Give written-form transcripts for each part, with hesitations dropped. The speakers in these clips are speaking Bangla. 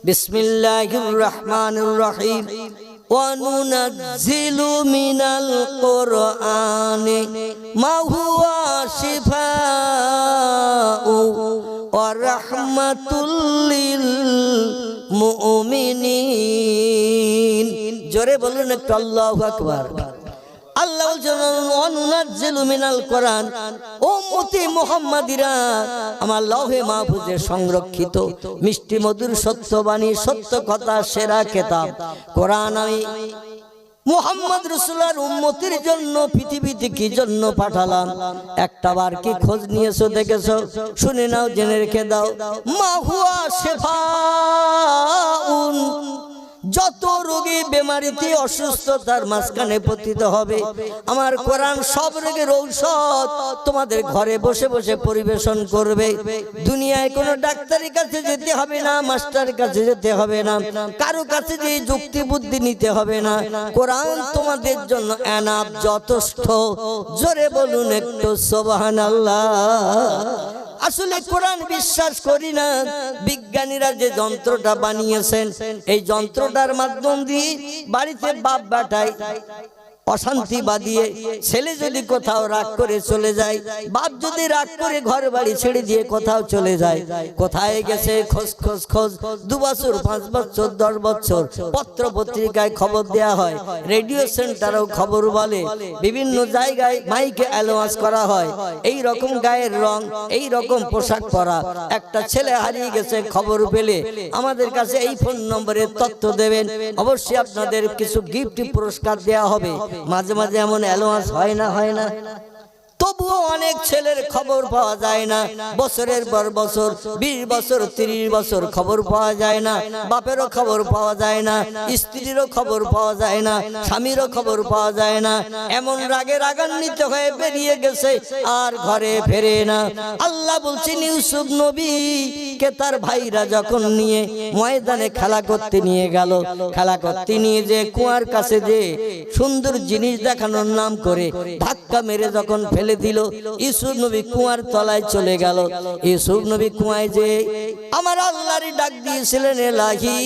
বিসমিল্লাহির রহমানির রহিম ওয়া নুনাজ্জিলু মিনাল কুরআনি মা হুয়া শিফাউ ওয়া রাহমাতুল লিল মুমিনিন। জোরে বলুন একটু আল্লাহু আকবার। আল্লাহ অনুনাজ্জিলু মিনাল কোরআন, উম্মতি মুহাম্মাদিরা আমার লৌহে মাহফুজে সংরক্ষিত মিষ্টি মধুর সত্যবাণী সত্য কথা সেরা কিতাব কোরআন আমি মুহাম্মদ রাসূলুল্লাহর উম্মতির জন্য পৃথিবীতে কি জন্য পাঠালাম একটাবার কি খোঁজ নিয়েছো দেখেছো? শুনে নাও, জেনে রেখে দাও। মা হুয়া শিফাউন, যত রোগী বেমারিতে অসুস্থতার মাঝখানে পতিত হবে আমার কোরআন সব রোগের ঔষধ তোমাদের ঘরে বসে বসে পরিবেশন করবে। দুনিয়ায় কোনো ডাক্তারের কাছে যেতে হবে না, মাস্টারের কাছে যেতে হবে না, কারো কাছে যে যুক্তি বুদ্ধি নিতে হবে না। কোরআন তোমাদের জন্য এনাফ, যথেষ্ট। জোরে বলুন একটু সুবহানাল্লাহ। আসলে কোরআন বিশ্বাস করি না। বিজ্ঞানীরা যে যন্ত্রটা বানিয়েছেন এই যন্ত্রটার মাধ্যম দিয়ে বাড়িতে বাপ বেটায় অশান্তি বাঁধিয়ে ছেলে যদি কোথাও রাগ করে চলে যায়, বাপ যদি রাগ করে ঘর বাড়ি ছেড়ে দিয়ে কোথাও চলে যায়, কোথায় গেছে খোঁজ খোঁজ খোঁজ 2 বছর 5 বছর 10 বছর পত্র পত্রিকায় খবর দেয়া হয়, রেডিও সেন্টারেও খবর বলে, বিভিন্ন জায়গায় মাইকে অ্যানাউন্স করা হয়। এই রকম গায়ের রং, এই রকম পোশাক পরা একটা ছেলে হারিয়ে গেছে, খবর পেলে আমাদের কাছে এই ফোন নম্বরে তথ্য দেবেন, অবশ্যই আপনাদের কিছু গিফট পুরস্কার দেয়া হবে। মাঝে মাঝে এমন অ্যালাউন্স হয় না? তবুও অনেক ছেলের খবর পাওয়া যায় না, বছরের পর বছর 20 বছর 30 বছর খবর পাওয়া যায় না, বাপেরও খবর পাওয়া যায় না, স্ত্রীরও খবর পাওয়া যায় না, স্বামীরও খবর পাওয়া যায় না। এমন রাগে রাগান্বিত হয়ে বেরিয়ে গেছে আর ঘরে ফেরে না। আল্লাহ বলছেন ইউসুফ নবী কে তার ভাইরা যখন নিয়ে ময়দানে খেলা করতে নিয়ে গেল, খেলা করতে নিয়ে যে কুয়ার কাছে যে সুন্দর জিনিস দেখানোর নাম করে ধাক্কা মেরে যখন ফেলে দিল, ইউসুফ নবী কুয়ার তলায় চলে গেল। ইউসুফ নবী কুয়ায় যে আমার আল্লাহরই ডাক দিয়েছিলেন, এলাহি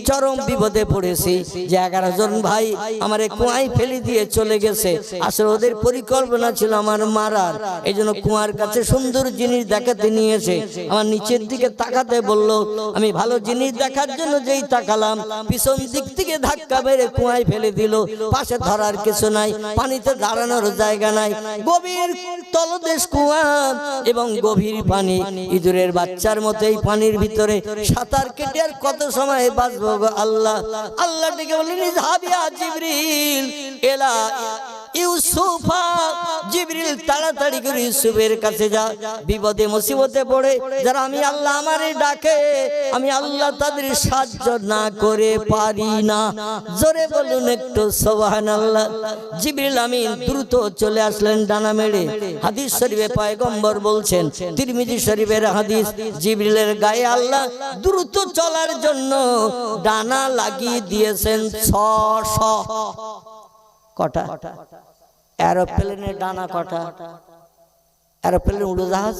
চরম বিপদে পড়েছি যে 11 জন ভাই আমার কুয়ায় ফেলে দিয়ে চলে গেছে। আসলে ওদের পরিকল্পনা ছিল আমার মারার, এই জন্য কুয়ার কাছে সুন্দর জিনিস দেখাতে নিয়েছে। আমার নিচের দিকে তাকাতে বলল, আমি ভালো জিনিস দেখার জন্য যেই তাকালাম পিছন দিক থেকে ধাক্কা মেরে কুয়ায় ফেলে দিল। পাশে ধরার কিছু নাই, পানিতে দাঁড়ানোর জায়গা নাই, গভীর তলদেশ কুয়া এবং গভীর পানি। ইঁদুরের বাচ্চার মতো এই পানির ভিতরে সাঁতার কেটে আর কত সময় বাঁচবো গো আল্লাহ। আল্লাহ ডেকে বললেন ইযহাবিয়া জিবরিল ইলা ইউসুফা, জিবরিল তাড়াতাড়ি করে ইউসুফের কাছে যা। বিপদে মুসিবতে পড়ে যারা আমি আল্লাহ আমারে ডাকে, আমি আল্লাহ তাদের সাহায্য না করে পারি না। জোরে বলুন একটু সুবহানাল্লাহ। জিবরিল আমিন দ্রুত চলে আসলেন ডানা মেরে। হাদিস শরীফে পয়গম্বর বলছেন, তিরমিজি শরীফের হাদিস, জিবরিলের গায়ে আল্লাহ দ্রুত চলার জন্য ডানা লাগিয়ে দিয়েছেন 600। কটা? এরোপ্লেনের ডানা কটা? এরোপ্লেন উড়োজাহাজ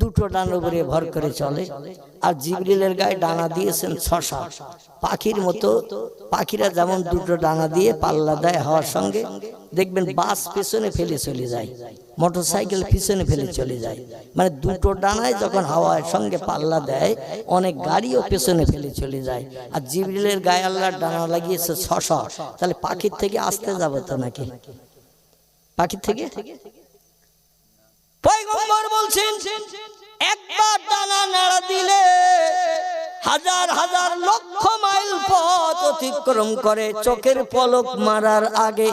দুটো ডানার উপরে ভর করে চলে। আর জিবরিলের গায়ে ডানা দিয়েছেন 600। পাখির মতো, পাখিরা যেমন দুটো ডানা দিয়ে পাল্লা দেয় হাওয়ার সঙ্গে, দেখবেন বাস পেছনে ফেলে চলে যায়, মোটরসাইকেল পিছনে ফেলে চলে যায়। মানে দুটো ডানায় যখন হাওয়ার সঙ্গে পাল্লা দেয় অনেক গাড়িও পেছনে ফেলে চলে যায়। আর জিবরিলের গায়ে আল্লাহ ডানা লাগিয়েছে 600। তাহলে পাখির থেকে আসতে যাবে তো নাকি? পাখির থেকে পয়গম্বর বলছেন একবার ডানা নাড়া দিলে হাজার হাজার লক্ষ মাইল পথ অতিক্রম করে চোখের পলক মারার আগে।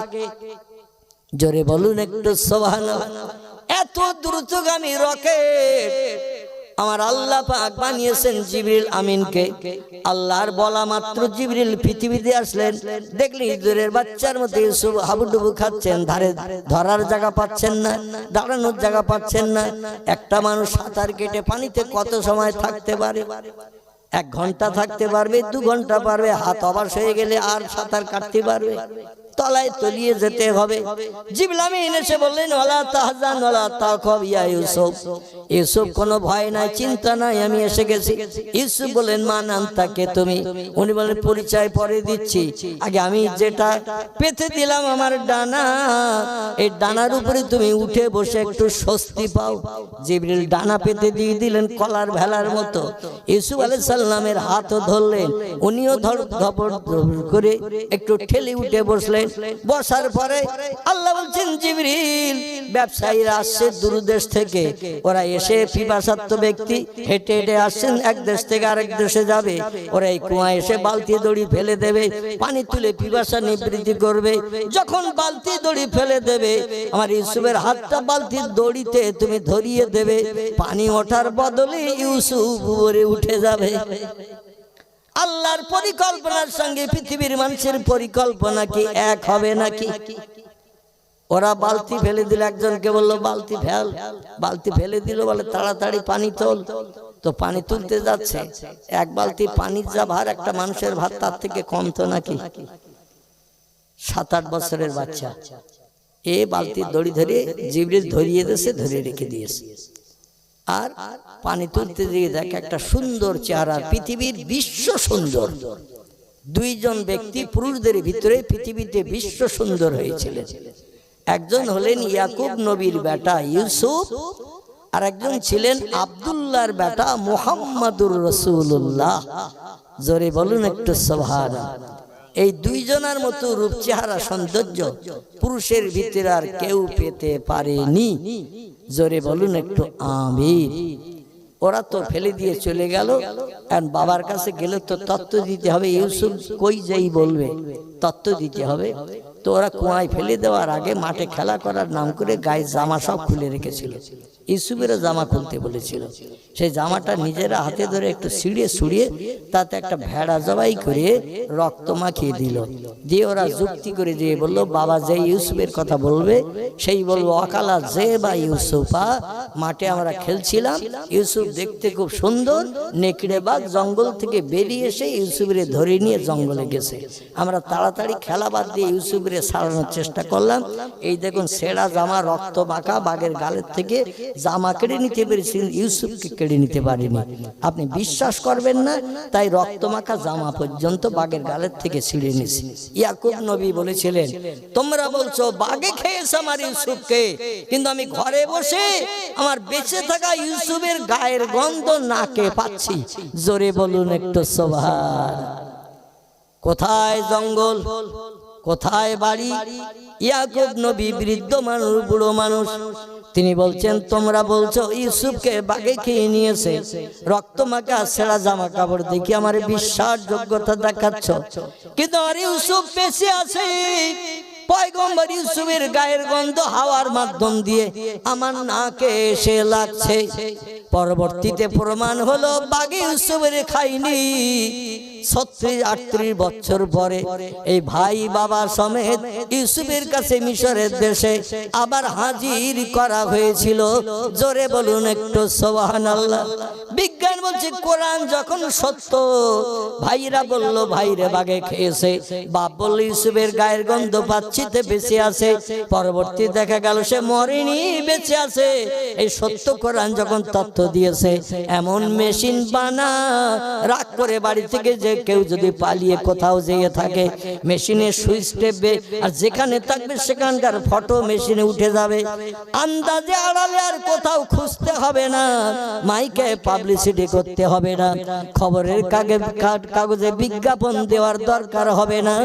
জোরে বলুন একটু সুবহানাল্লাহ। এত দ্রুতগামী রকেট আমার আল্লাহ পাক বানিয়েছেন জিবরিল আমিনকে। আল্লাহর বলা মাত্র জিবরিল পৃথিবীতে আসলেন, দেখলেন ইঁদুরের বাচ্চার মতো ইউসুফ হাবুডুবু খাচ্ছেন, ধারে ধরার জায়গা পাচ্ছেন না, দাঁড়ানোর জায়গা পাচ্ছেন না। একটা মানুষ সাঁতার কেটে পানিতে কত সময় থাকতে পারে? 1 ঘন্টা থাকতে পারবে, 2 ঘন্টা পারবে, হাত অবশ হয়ে গেলে আর সাঁতার কাটতে পারবে? তলায় তলিয়ে যেতে হবে। জিবরিল আমিন এসে বললেন ওয়ালা তাহজান ওয়ালা তাখাফ ইয়া ইউসুফ, ইউসুফ কোনো ভয় নাই, চিন্তা নাই, আমি এসে গেছি। ইউসুফ বলেন মান আনতা, কে তুমি? উনি বলেন পরিচয় পরে দিচ্ছি, আগে আমি যেটা পেতে দিলাম আমার ডানা, এই ডানার উপরে তুমি উঠে বসে একটু স্বস্তি পাও। জিবরিল ডানা পেতে দিয়ে দিলেন কলার ভেলার মতো। ইউসুফ আলাইহিস সালামের হাতও ধরলেন, উনিও ধপড় করে একটু ঠেলে উঠে বসলেন। বসার পরে আল্লাহ বলছেন জিবরিল ব্যবসায়ীরা আসছে দূর দেশ থেকে, ওরা এসে পিপাসার্ত ব্যক্তি হেঁটে হেঁটে আসছেন, এক দেশ থেকে আরেক দেশে যাবে, ওরা এই কুয়ায় এসে বালতি দড়ি ফেলে দেবে, পানি তুলে পিপাসা নিবৃত্তি করবে। যখন বালতি দড়ি ফেলে দেবে আমার ইউসুফের হাতটা বালতির দড়িতে তুমি ধরিয়ে দেবে, পানি ওঠার বদলে ইউসুফ উপরে উঠে যাবে। আল্লাহর পরিকল্পনার সঙ্গে পৃথিবীর মানুষের পরিকল্পনা কি এক হবে নাকি? ওরা বালতি ফেলে দিল, একজনকে বললো বালতি ফেল, বালতি ফেলে দিল, বলে তাড়াতাড়ি পানি তোল। তো পানি তুলতে যাচ্ছে, এক বালতি পানির যা ভার একটা মানুষের ভার তার থেকে কম তো নাকি? 7-8 বছরের বাচ্চা এ বালতির দড়ি ধরে জিবরিল ধরিয়ে দিয়েছে, ধরে রেখে দিয়েছে। আর পানি তুলতে গিয়ে দেখ একটা সুন্দর চেহারা, পৃথিবীর বিশ্ব সুন্দর দুইজন ব্যক্তি পুরুষদের ভিতরে পৃথিবীতে বিশ্ব সুন্দর হয়েছিলেন। একজন হলেন ইয়াকুব নবীর বেটা ইউসুফ, আর একজন ছিলেন আব্দুল্লাহর বেটা মুহাম্মাদুর রাসূলুল্লাহ। জোরে বলুন একটু সুবহানাল্লাহ। এই দুইজনের মতো রূপ চেহারা সৌন্দর্য পুরুষের ভিতরে আর কেউ পেতে পারেনি। জোরে বলুন একটু আমিন। ওরা তো ফেলে দিয়ে চলে গেল, কারণ বাবার কাছে গেলে তো তত্ত্ব দিতে হবে, ইউসুফ কই যাই বলবে, তত্ত্ব দিতে হবে। তো ওরা কুয়ায় ফেলে দেওয়ার আগে মাঠে খেলা করার নাম করে গায়ে জামা সব খুলে রেখেছিল। ইউসুফেরও জামা খুলতে বলেছিল, সেই জামাটা নিজেরা হাতে ধরে একটু ছিঁড়িয়ে তাতে একটা ভেড়া জবাই করে রক্ত মাখিয়ে দিল। দিয়ে ওরা যুক্তি করে দিয়ে বলল বাবা যে ইউসুফের কথা বলবে সেই বলবো অকালা যে বা ইউসুফা, মাঠে আমরা খেলছিলাম, ইউসুফ দেখতে খুব সুন্দর, নেকড়ে বাঘ জঙ্গল থেকে বেরিয়ে এসে ইউসুফের ধরে নিয়ে জঙ্গলে গেছে। আমরা তাড়াতাড়ি খেলা বাদ দিয়ে ইউসুফের সারানোর চেষ্টা করলাম। এই দেখুন ছেঁড়া জামা, রক্ত মাখা, বাঘের গালের থেকে জামা কেড়ে নিতে পেরেছি, ইউসুফকে কেড়ে নিতে পারিনি। আপনি বিশ্বাস করবেন না, তাই রক্ত মাখা জামা পর্যন্ত বাঘের গালের থেকে ছিঁড়ে নিয়েছি। ইয়াকুব নবী বলেছিলেন তোমরা বলছো বাঘে খেয়েছে আমার ইউসুফকে, কিন্তু আমি ঘরে বসে আমার বেঁচে থাকা ইউসুফের গায়ের গন্ধ নাকে পাচ্ছি। জোরে বলুন একটু সুবহানাল্লাহ। কোথায় জঙ্গল, কোথায় বাড়ি? ইয়াকুব নবী বৃদ্ধ মানুষ, বুড়ো মানুষ, তিনি বলছেন তোমরা বলছো ইউসুফকে বাঘে খেয়ে নিয়েছে, রক্ত মাখা ছেঁড়া জামা কাপড় দেখি আমার বিশ্বাসযোগ্যতা দেখাচ্ছ, কিন্তু আর ইউসুফ বেঁচে আছে। পয়গম্বর ইউসুফের গায়ের গন্ধ হাওয়ার মাধ্যম দিয়ে আমার নাকে এসে লাগছে। পরবর্তীতে প্রমাণ হলো বাঘে ইউসুফের খাইনি। 36-38 বছর পরে এই ভাই বাবা সমেত ইউসুফের কাছে মিশরের দেশে আবার হাজির করা হয়েছিল। জোরে বলুন একটু সুবহানাল্লাহ। বিজ্ঞান বলছে কোরআন যখন সত্য, ভাইরা বলল ভাইরে বাঘে খেয়েছে, বাপ বলল ইউসুফের গায়ের গন্ধ পাচ্ছি তে বেঁচে আছে। পরবর্তী দেখা গেল সে মরেনি, বেঁচে আছে। এই সত্য কোরআন যখন তথ্য দিয়েছে, এমন মেশিন বানা রাগ করে বাড়ি থেকে যে কেউ যদি পালিয়ে কোথাও যেয়ে থাকে, মেশিনের সুইচ টেপবে আর যেখানে থাকবে সেখানকার ফটো মেশিনে উঠে যাবে। আন্দাজে আড়ালে আর কোথাও খুঁজতে হবে না, মাইকে পাবলিসিটি করতে হবে না, খবরের কাগজে বিজ্ঞাপন দেওয়ার দরকার হবে না।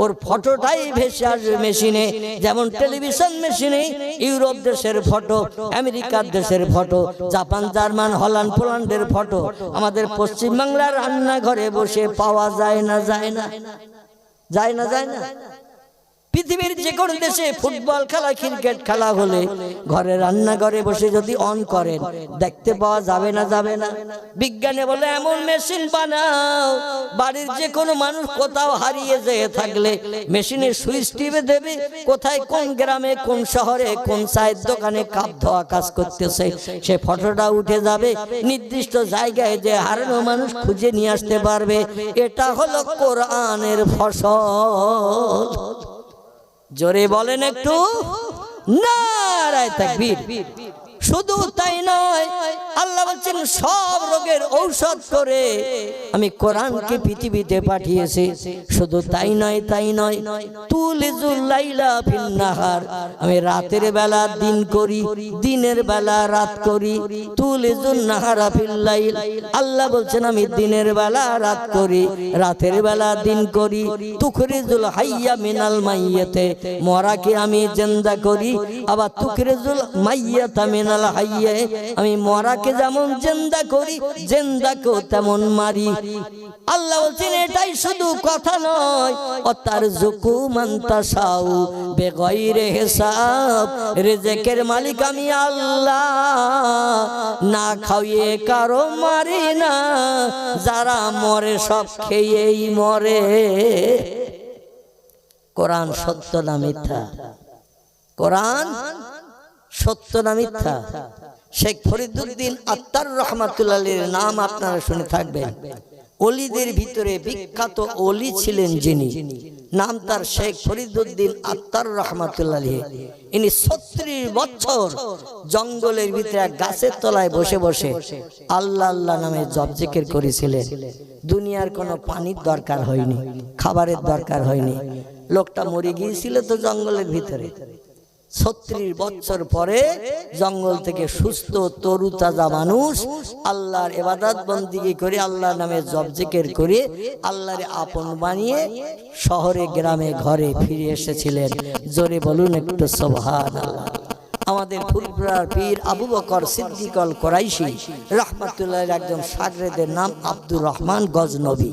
ওর ফটোটাই ভেসে আসবে মেশিনে, যেমন টেলিভিশন মেশিনে ইউরোপ দেশের ফটো, আমেরিকার দেশের ফটো, জাপান, জার্মান, হল্যান্ড, পোল্যান্ডের ফটো আমাদের পশ্চিমবাংলার রান্নাঘরে বসে পাওয়া যায় না, যায় না, যায় না, যায় না। পৃথিবীর যে কোনো দেশে ফুটবল খেলা, ক্রিকেট খেলা হলে ঘরে রান্নাঘরে বসে যদি অন করেন দেখতে পাওয়া যাবে না, যাবে না। বিজ্ঞানে বলে এমন মেশিন বানাও, বাড়ির যে কোনো মানুষ কোথাও হারিয়ে যেয়ে থাকলে মেশিনের সুইচ টিপে দেবে, কোথায় কোন গ্রামে, কোন শহরে, কোন চায়ের দোকানে কাপ ধোয়া কাজ করতেছে, সে ফটোটা উঠে যাবে। নির্দিষ্ট জায়গায় যে হারানো মানুষ খুঁজে নিয়ে আসতে পারবে। এটা হলো কোরআনের ফসল। জোরে বলেন একটু নারায়ে তাকবীর। শুধু তাই নয়, আল্লাহ বলছেন সব রোগের ঔষধ করে আমি কোরআনকে পৃথিবীতে পাঠিয়েছি। শুধু তাই নয়, তুলিজুল লাইলা ফিন নাহার, আমি রাতের বেলা দিন করি, দিনের বেলা রাত করি। তুলিজুন নাহারা ফিল লাইল, আল্লাহ বলছেন আমি দিনের বেলা রাত করি, রাতের বেলা দিন করি। তুখরিজুল হাইয়া মিনাল মাইয়াতে, মরাকে আমি জিন্দা করি, আবার তুখরিজুল মাইয়াতা মিনাল হাইয়ে, আমি মরাকে যেমন জিন্দা করি, জিন্দাকেও তেমন মারি। আল্লাহ বলছেন এটাই শুধু কথা নয়, অতারযুকু মান তাশাউ বেগাইরে হিসাব, রিজিকের মালিক আমি আল্লাহ, না খাইয়ে কারো মারি না, যারা মরে সব খেয়েই মরে। কোরআন সত্য না মিথ্যা? কোরআন সত্য না মিথ্যা? শেখ ফরিদুদ্দীন আত্তার রহমাতুল্লাহ আলাইহির নাম আপনারা শুনে থাকবেন। ওলিদের ভিতরে বিখ্যাত ওলি ছিলেন যিনি, নাম তার শেখ ফরিদুদ্দীন আত্তার রহমাতুল্লাহ আলাইহি। ইনি 36 বছর জঙ্গলের ভিতরে এক গাছের তলায় বসে বসে আল্লাহ আল্লাহ নামে জপ জিকির করেছিলেন। দুনিয়ার কোনো পানির দরকার হয়নি, খাবারের দরকার হয়নি। লোকটা মরে গিয়েছিল তো জঙ্গলের ভিতরে। 36 বছর পরে জঙ্গল থেকে সুস্থ তরুতাজা মানুষ আল্লাহর ইবাদত বন্দেগী করে, আল্লাহর নামে জপ জিকির করে আল্লাহর আপন বানিয়ে শহরে গ্রামে ঘরে ফিরে এসেছিলেন। জোরে বলুন একটু সুবহানাল্লাহ। আমাদের ফুরফুরার পীর আবু বকর সিদ্দিক আল কুরাইশি রাহমাতুল্লাহ একজন শাগরেদের নাম আব্দুর রহমান গজনবী।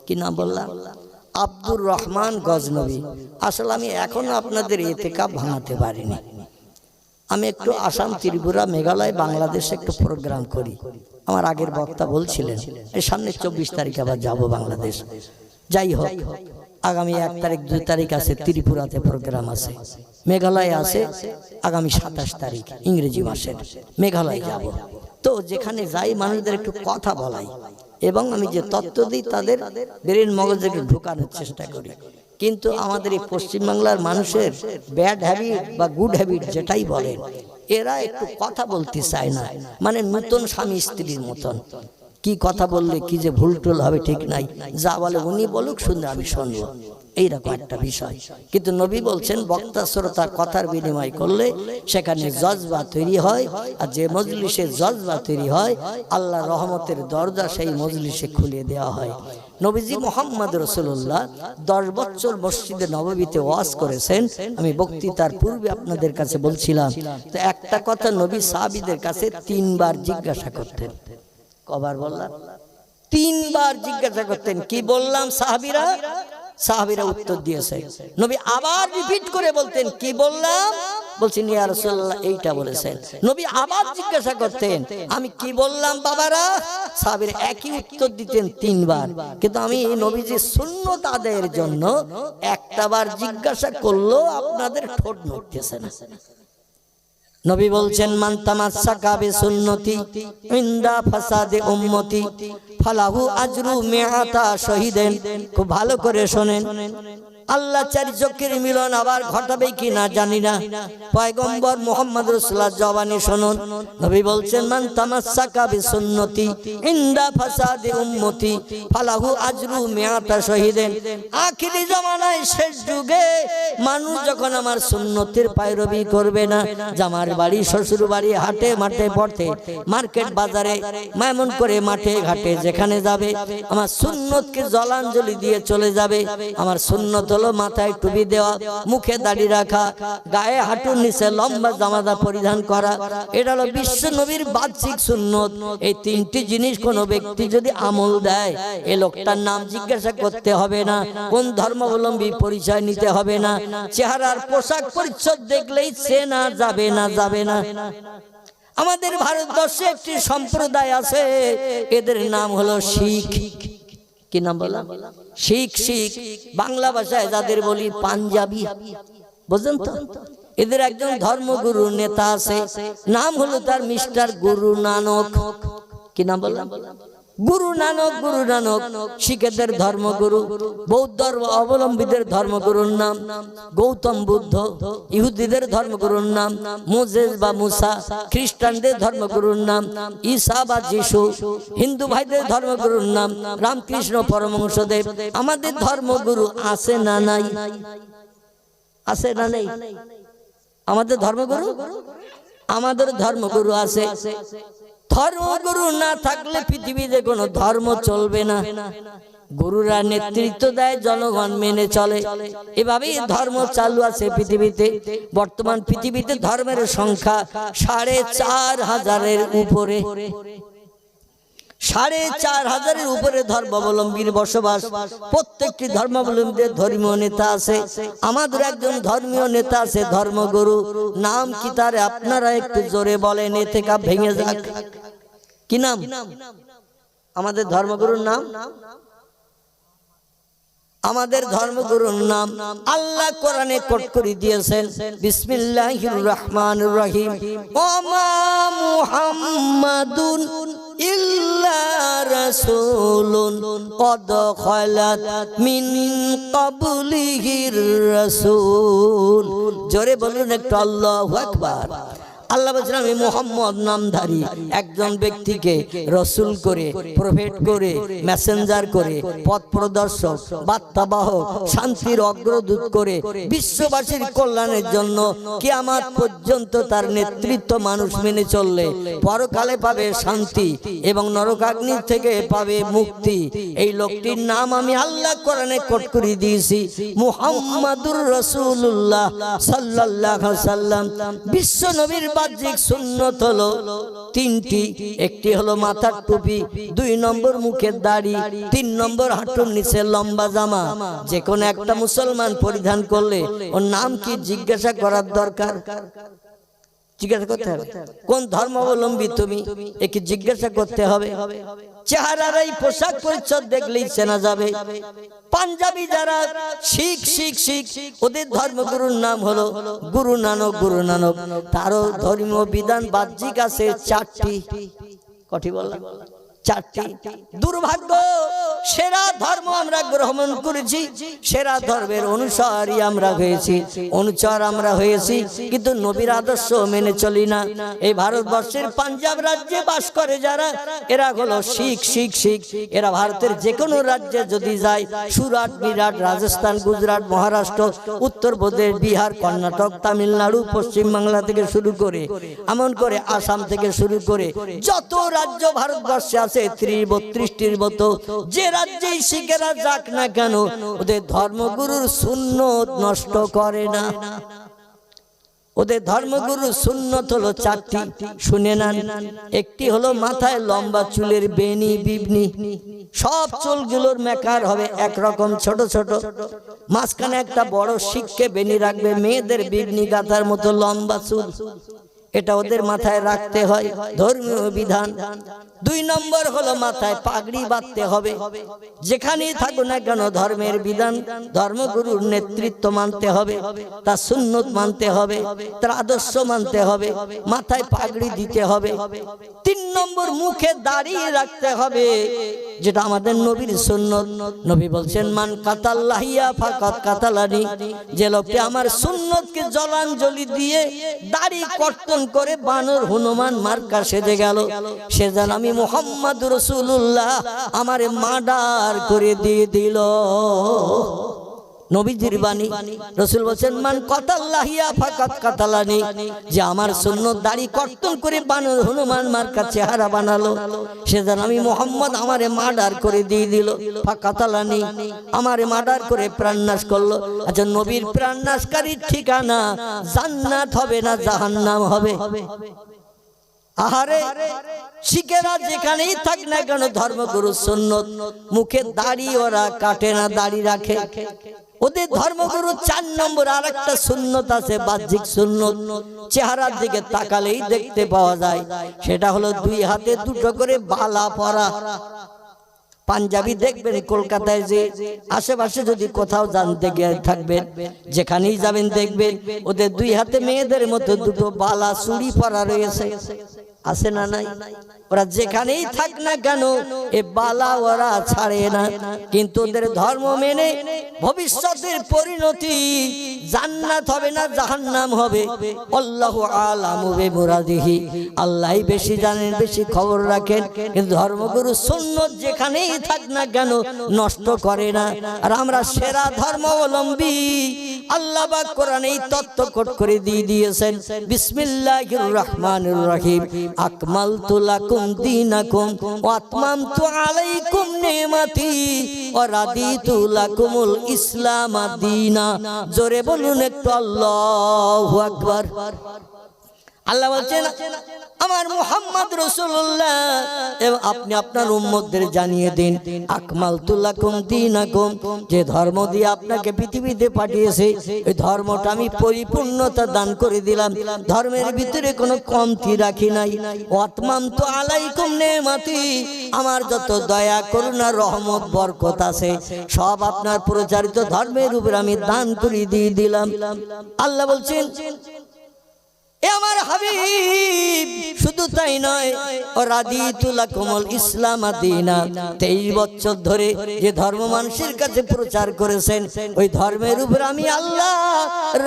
কি নাম বললাম? আব্দুর রহমান গজনবী। আসলে আমি এখনো আপনাদের ইতিকাফ ভাঙাতে পারিনি। আমি একটু আসাম, ত্রিপুরা, মেঘালয়, বাংলাদেশে একটু প্রোগ্রাম করি। আমার আগের বক্তা বলছিলেন এই সামনে 24 তারিখ আবার যাব বাংলাদেশ। যাই হোক, আগামী 1 তারিখ 2 তারিখ আছে ত্রিপুরাতে প্রোগ্রাম আছে, মেঘালয় আছে আগামী 27 তারিখ ইংরেজি মাসের, মেঘালয় যাব। তো যেখানে যাই মানুষদের একটু কথা বলাই এবং আমি যে তত্ত্ব দিই তাদের ব্রেন মগজে একটু ঢোকানোর চেষ্টা করি। কিন্তু আমাদের এই পশ্চিমবাংলার মানুষের ব্যাড হ্যাবিট বা গুড হ্যাবিট যেটাই বলেন, এরা একটু কথা বলতে চায় না, মানে নতুন স্বামী স্ত্রীর মতন। কি কথা বললে কি যে ভুল টুল হবে ঠিক নাই, যা বলে উনি বলুক, শুনলে আমি শুনবো, এইরকম একটা বিষয়। কিন্তু নবী বলছেন বক্তা শ্রোতা কথার বিনিময় করলে সেখানে জজবা তৈরি হয়, আর যে মজলিসে জজবা তৈরি হয় আল্লাহ রহমতের দরজা সেই মজলিসে খুলে দেওয়া হয়। নবীজি মুহাম্মদ রাসূলুল্লাহ 10 বছর মসজিদে নববীতে ওয়াজ করেছেন। আমি বক্তৃতার পূর্বে আপনাদের কাছে বলছিলাম, তো একটা কথা নবী সাহাবীদের কাছে 3 বার জিজ্ঞাসা করতেন। কবার বললাম? 3 বার জিজ্ঞাসা করতেন। কি বললাম? সাহাবীরা উত্তর দিয়েছে। নবী আবার রিপিট করে বলতেন, কি বললাম? বলছেন ইয়া রাসূলুল্লাহ এইটা বলেছেন। নবী আবার জিজ্ঞাসা করতেন, আমি কি বললাম বাবারা? সাহাবীরা একই উত্তর দিতেন 3 বার। কিন্তু আমি নবীজি সুন্নাত আদায়ের জন্য একটা বার জিজ্ঞাসা করলেও আপনাদের ঠোঁট নড়তেছে না। নবী বলছেন মান তামাসসাকা বিসুন্নতি ইনদা ফাসাদে উম্মতি ফালাহু আজরু মিআতা শহীদান। খুব ভালো করে শুনেন, আল্লাহ 4 চোখের মিলন আবার ঘটাবে কিনা জানি না। পয়গম্বর মুহাম্মদ রাসূলুল্লাহ জবানি শুনুন, নবী বলছেন মান তামাসসাকা বিসুন্নতি ইনদা ফাসাদে উম্মতি ফালাহু আজরু মিআতা শহীদান। আখিরি জামানায় শেষ যুগে মানুষ যখন আমার সুন্নতের পায়রবি করবে না, জামার বাড়ি, শ্বশুর বাড়ি, হাটে মাঠে পড়তে, মার্কেট বাজারে, এমন করে মাঠে ঘাটে যেখানে যাবে আমার সুন্নতকে জলাঞ্জলি দিয়ে চলে যাবে। আমার সুন্নত হলো মাথায় টুপি দেওয়া, মুখে দাড়ি রাখা, গায়ে হাঁটুর নিচে লম্বা জামাদা পরিধান করা। এটা হলো বিশ্ব নবীর বাহ্যিক সুন্নত। এই 3টি জিনিস কোনো ব্যক্তি যদি আমল দেয়, এই লোকটার নাম জিজ্ঞাসা করতে হবে না, কোন ধর্মাবলম্বী পরিচয় নিতে হবে না, চেহারার পোশাক পরিচ্ছদ দেখলেই চেনা যাবে না। আমাদের ভারতবর্ষে একটি সম্প্রদায় আছে, এদের নাম হলো শিখ। কি নাম বললাম? শিখ। বাংলা ভাষায় যাদের বলি পাঞ্জাবি, বুঝলেন তো? এদের একজন ধর্মগুরু নেতা আছে, নাম হলো তার মিস্টার গুরু নানক। কি নাম বললাম? গুরু নানক শিখেদের ধর্মগুরু, বৌদ্ধ অবলম্বীদের ধর্মগুরুর নাম গৌতম বুদ্ধ, ইহুদিদের ধর্মগুরুর নাম মোজেস বা মুসা, খ্রিস্টানদের ধর্মগুরুর নাম ঈসা বা যিশু, হিন্দু ভাইদের ধর্মগুরুর নাম রামকৃষ্ণ পরমহংসদেব। আমাদের ধর্মগুরু আছে না নাই? আছে না নেই? আমাদের ধর্মগুরু, আমাদের ধর্মগুরু আছে। ধর্মগুরু না থাকলে পৃথিবীতে কোনো ধর্ম চলবে না। গুরুরা নেতৃত্ব দেয়, জনগণ মেনে চলে, এভাবেই ধর্ম চালু আছে পৃথিবীতে। বর্তমান পৃথিবীতে ধর্মের সংখ্যা 4,500-এর উপরে, 4,500-এর উপরে ধর্মাবলম্বীর বসবাস। প্রত্যেকটি ধর্মাবলম্বীদের ধর্মীয় নেতা আছে। আমাদের একজন ধর্মীয় নেতা আছে, ধর্মগুরু। নাম কি তার? আপনারা একটু জোরে বলেন, এতে কাপ ভেঙে যাক। কি নাম আমাদের ধর্মগুরুর নাম? আমাদের ধর্মগুরুর নাম আল্লাহ কোরআনে কোট করে দিয়েছেন, বিসমিল্লাহির রহমানির রহিম, ওমা মুহাম্মাদুন ইল্লা রাসূলুন কদ খালাত মিন ক্বাবলিহির রাসূল। জোরে বলুন একটু আল্লাহু আকবার। আল্লাহ বলছেন, আমি মুহাম্মদ নামধারী একজন ব্যক্তিকে রসুল করে, প্রফেট করে, মেসেঞ্জার করে, পথ প্রদর্শক, বার্তাবাহক, শান্তির অগ্রদূত করে বিশ্ববাসীর কল্যাণের জন্য কিয়ামত পর্যন্ত তার নেতৃত্ব মানুষ মেনে চললে পরকালে পাবে শান্তি এবং নরকাগ্নি থেকে পাবে মুক্তি। এই লোকটির নাম আমি আল্লাহ কোরআনে কোট করে দিয়েছি, মুহাম্মাদুর রাসূলুল্লাহ সাল্লাল্লাহু আলাইহি ওয়াসাল্লাম। বিশ্ব নবীর বাহ্যিক সুন্নত হলো তিনটি। একটি হলো মাথার টুপি, 2 নম্বর মুখের দাড়ি, 3 নম্বর হাঁটুর নিচে লম্বা জামা। যে কোনো একটা মুসলমান পরিধান করলে ওর নাম কি জিজ্ঞাসা করার দরকার? জিজ্ঞাসা করতে হবে কোন ধর্মাবলম্বী তুমি, একে জিজ্ঞাসা করতে হবে। চেহারার এই পোশাক পরিচ্ছদ দেখলেই চেনা যাবে। পাঞ্জাবি যারা শিখ, ওদের ধর্মগুরুর নাম হলো গুরু নানক। তারও ধর্মীয় বিধান বাহ্যিক আছে 4টি। কটি বললাম? 4টি। দুর্ভাগ্য, সেরা ধর্ম আমরা গ্রহণ করেছি, সেরা ধর্মের অনুসারী আমরা হয়েছি, অনুচর আমরা হয়েছি, কিন্তু নবীর আদর্শ মেনে চলি না। এই ভারতবর্ষের পাঞ্জাব রাজ্যে বাস করে যারা, এরা হলো শিখ। এরা ভারতের যে কোনো রাজ্যে যদি যায়, সুরাট, মিরাট, রাজস্থান, গুজরাট, মহারাষ্ট্র, উত্তরপ্রদেশ, বিহার, কর্ণাটক, তামিলনাড়ু, পশ্চিম বাংলা থেকে শুরু করে, এমন করে আসাম থেকে শুরু করে যত রাজ্য ভারতবর্ষে আছে 32-33টির মতো, যে রাজ্যেই শিখেরা যাক না কেন, ওদের ধর্মগুরুর সুন্নত নষ্ট করে না। ওদের ধর্মগুরুর সুন্নত হলো 4টি, শুনে নেন। একটি হলো মাথায় লম্বা চুলের বেনি, বিবনি, সব চুলগুলোর মেকার হবে একরকম ছোট ছোট, মাঝখানে একটা বড় শিখকে বেনি রাখবে, মেয়েদের বিবনি গাথার মতো লম্বা চুল, এটা ওদের মাথায় রাখতে হয়, ধর্মীয় বিধান। 2 নম্বর হলো মাথায় পাগড়ি বাঁধতে হবে। যেখানেই থাকো না কেন ধর্মের বিধান, ধর্মগুরুর নেতৃত্ব মানতে হবে, তার সুন্নত মানতে হবে, তার আদর্শ মানতে হবে, মাথায় পাগড়ি দিতে হবে। 3 নম্বর মুখে দাঁড়িয়ে রাখতে হবে, যেটা আমাদের নবীর সুন্নত। নবী বলছেন, মান কাতাল্লাহিয়া ফাকাত কাতালানি, যে লোকটি আমার সুন্নতকে জলাঞ্জলি দিয়ে দাড়ি কর্তন করে বানর হনুমান মার্কা সেজে গেল, সে যেন আমি মুহাম্মাদুর রাসূলুল্লাহ আমারে মার্ডার করে দিয়ে দিল। নবীজির বাণী। রাসূল বলেন, মান কাতাল্লাহিয়া ফাকাত কাতালানি, যে আমার সুন্নত দাড়ি কর্তন করে বানর হনুমান মার্কা চেহারা বানালো, সে যেন আমি মুহাম্মদ আমারে মার্ডার করে দিয়ে দিল। ফাকাতালানি, আমারে মার্ডার করে প্রাণনাশ করলো। আচ্ছা, নবীর প্রাণনাশকারীর ঠিকানা জান্নাত হবে না জাহান্নাম হবে? আহারে, শিখেরা যেখানেই থাক না কেন ধর্মগুরু সুন্নত, মুখে দাড়ি ওরা কাটে না, দাড়ি রাখে। ওদের ধর্মগুরু 4 নম্বর আরেকটা সুন্নত আছে, বাহ্যিক সুন্নত, চেহারার দিকে তাকালেই দেখতে পাওয়া যায়, সেটা হলো 2 হাতে 2টো করে বালা পরা। পাঞ্জাবি দেখবেন কলকাতায়, যে আশেপাশে যদি কোথাও জানতে গিয়ে থাকবেন, যেখানেই যাবেন দেখবেন ওদের 2 হাতে মেয়েদের মতো 2টো বালা চুড়ি পরা রয়েছে। আছে না নাই? ওরা যেখানেই থাক না কেন এ বালা ওরা ছাড়ে না, কিন্তু ওদের ধর্ম মেনে ভবিষ্যতের পরিণতি জান্নাত হবে না জাহান্নাম হবে, আল্লাহু আলামু বিমুরাদিহি, আল্লাহই বেশি জানেন, বেশি খবর রাখেন। কিন্তু ধর্মগুরু সুন্নাত যেখানেই থাক না কেন নষ্ট করে না। আর আমরা সেরা ধর্মাবলম্বী, আল্লাহ পাক কোরআনে এই তত্ত্ব কোট করে দিয়ে দিয়েছেন, বিসমিল্লাহির রহমানির রহিম, আকমালতু লাকুম দীনাকুম ওয়া আতমামতু আলাইকুম নি'মাতি ওয়া রাদিতু লাকুমুল ইসলাম দীনা। জোরে বলুন একটু আল্লাহু আকবার। আল্লাহ বলছেন আমার মুহাম্মদ রাসূলুল্লাহ এবং আপনি আপনার উম্মতদের জানিয়ে দিন, আকমালতু লাকুম দীনাকুম, যে ধর্ম দিয়ে আপনাকে পৃথিবীতে পাঠিয়েছে এই ধর্মটা আমি পরিপূর্ণতা দান করে দিলাম, ধর্মের ভিতরে কোনো কমতি রাখি নাই। ওয়া আতমামতু আলাইকুম নি'মাতি, আমার যত দয়া করুণা রহমত বরকত আছে সব আপনার প্রচারিত ধর্মের উপর আমি দান করে দিয়ে দিলাম। আল্লাহ বলছেন এ আমার হাবিব, শুধু তাই নয়, রাদিতু লাকুমুল ইসলাম দীনা, 23 বছর ধরে যে ধর্ম মানুষের কাছে প্রচার করেছেন ওই ধর্মের উপর আমি আল্লাহ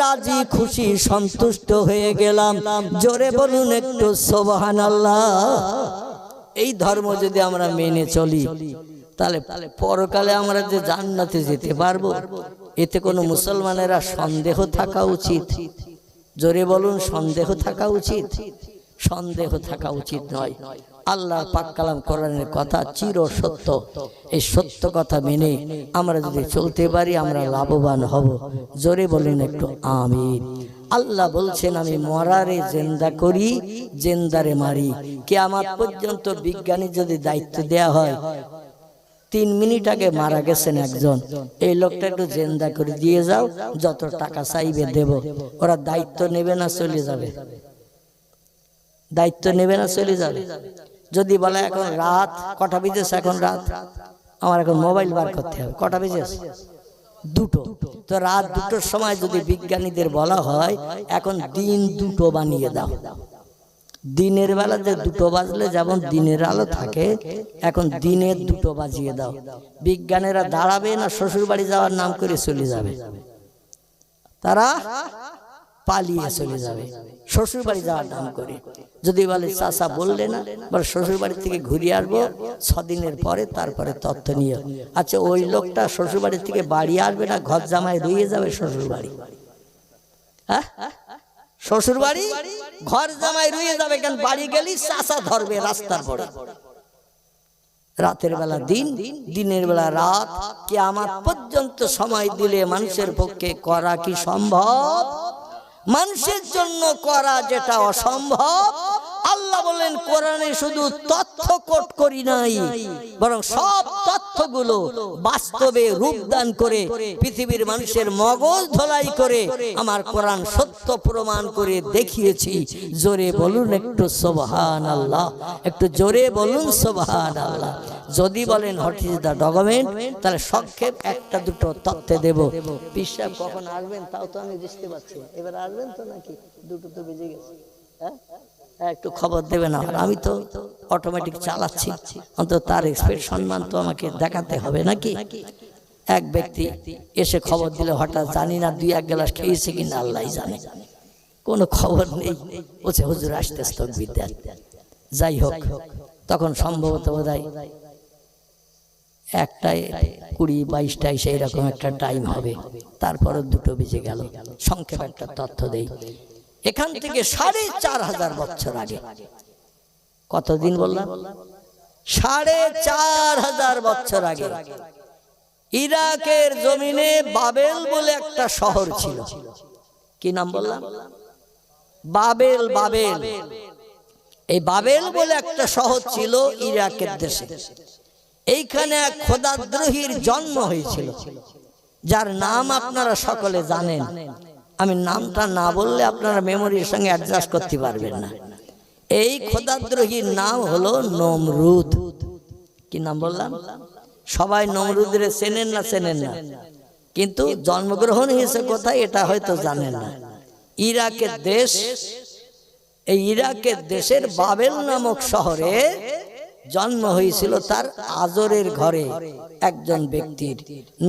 রাজি খুশি সন্তুষ্ট হয়ে গেলাম। জোরে বলুন একটু সুবহানাল্লাহ। এই ধর্ম যদি আমরা মেনে চলি তাহলে পরকালে আমরা যে জান্নাতে যেতে পারবো, এতে কোনো মুসলমানেরা সন্দেহ থাকা উচিত? জোরে বলুন, সন্দেহ থাকা উচিত? সন্দেহ থাকা উচিত নয়। আল্লাহর পাক কালাম কোরআনের কথা চির সত্য, এই সত্য কথা মেনে আমরা যদি চলতে পারি আমরা লাভবান হব। জোরে বলেন একটু আমিন। আল্লাহ বলছেন আমি মরারে জিন্দা করি, জিন্দারে মারি। কিয়ামত পর্যন্ত বিজ্ঞানী যদি দায়িত্ব দেয়া হয়, 3 মিনিট আগে মারা গেছেন একজন, এই লোকটা একটু জিন্দা করে দিয়ে যাও, যত টাকা চাইবে দেব। ওরা দায়িত্ব নেবে না চলে যাবে? দায়িত্ব নেবে না চলে যাবে? যদি বলে এখন রাত কটা বেজেছে, এখন রাত, আমার এখন মোবাইল বার করতে হবে, কটা বেজেছে? 2টো। তো রাত 2টোর সময় যদি বিজ্ঞানীদের বলা হয় এখন দিন 2টো বানিয়ে দাও, দিনের বেলা যে 2টো বাজলে যেমন দিনের আলো থাকে এখন দিনের 2টো বাজিয়ে দাও, বিজ্ঞানীরা দাঁড়াবে না শ্বশুর বাড়ি যাওয়ার নাম করে চলে যাবে? তারা পালিয়ে চলে যাবে শ্বশুর বাড়ি যাওয়ার নাম করে। যদি বলে চাচা বললে না, বলে শ্বশুর বাড়ি থেকে ঘুরে আসবো 6 দিনের পরে, তারপরে তথ্য নিয়ে। আচ্ছা ওই লোকটা শ্বশুর বাড়ি থেকে বাড়ি আসবে না ঘর জামাই রয়ে যাবে শ্বশুর বাড়ি? হ্যাঁ, শ্বশুর বাড়ি ঘর জামাই রয়ে যাবে, কেন বাড়ি গেলি চাচা ধরবে রাস্তার পরে। রাতের বেলা দিন, দিনের বেলা রাত, কিয়ামত পর্যন্ত সময় দিলে মানুষের পক্ষে করা কি সম্ভব? মানুষের জন্য করা যেটা অসম্ভব, আল্লাহ বলেন কোরআনে শুধু তথ্য কোট করি নাই, বরং সব তথ্যগুলো বাস্তবে রূপদান করে পৃথিবীর মানুষের মগজ ধোলাই করে আমার কোরআন সত্য প্রমাণ করে দেখিয়েছি। জোরে বলুন একটু সুবহানাল্লাহ, একটু জোরে বলুন সুবহানাল্লাহ। যদি বলেন হোয়াট ইজ দ্য ডকুমেন্ট, তাহলে সংক্ষেপ 1-2টো তথ্য দেব। পিসাব কখন আসবেন তাও তো আমি বুঝতে পারছি, এবার আসবেন তো নাকি? 2টো তো বেজে গেছে, হ্যাঁ একটু খবর দেবে না? আমি তো অটোমেটিক চালাচ্ছি, অন্তত তার এক্সপেক্ট সম্মান তো আমাকে দেখাতে হবে নাকি? এক ব্যক্তি এসে খবর দিলে হঠাৎ জানি না 2-1 গ্লাস খেয়েছে কিনা আল্লাহই জানে, কোনো খবর নেই, বলছে হুজুর আসতে স্থগিত দেন। যাই হোক, তখন সম্ভবত বোধহয় 1টা 20-22টা সেই রকম একটা টাইম হবে, তারপরে 2টো বেজে গেল। সংক্ষেপ একটা তথ্য দেই, এখান থেকে 4500 বছর আগে, কতদিন বললাম? 4500 বছর আগে ইরাকের জমিনে বাবেল বলে একটা শহর ছিল। কি নাম বললাম? বাবেল। বাবেল, এই বাবেল বলে একটা শহর ছিল ইরাকের দেশে। এইখানে এক খোদাদ্রোহীর জন্ম হয়েছিল, যার নাম আপনারা সকলে জানেন। আমি নামটা না বললে আপনারা মেমোরির সঙ্গে অ্যাডজাস্ট করতে পারবেন না। এই খোদাদ্রোহীর নাম হলো নমরুদ। কি নাম বললাম? সবাই নমরুদের চেনেন না? চেনেন না, কিন্তু জন্মগ্রহণ হয়েছে কোথায় এটা হয়তো জানেন না। ইরাকের দেশ, এই ইরাকের দেশের বাবেল নামক শহরে জন্ম হয়েছিল তার আজরের ঘরে একজন ব্যক্তির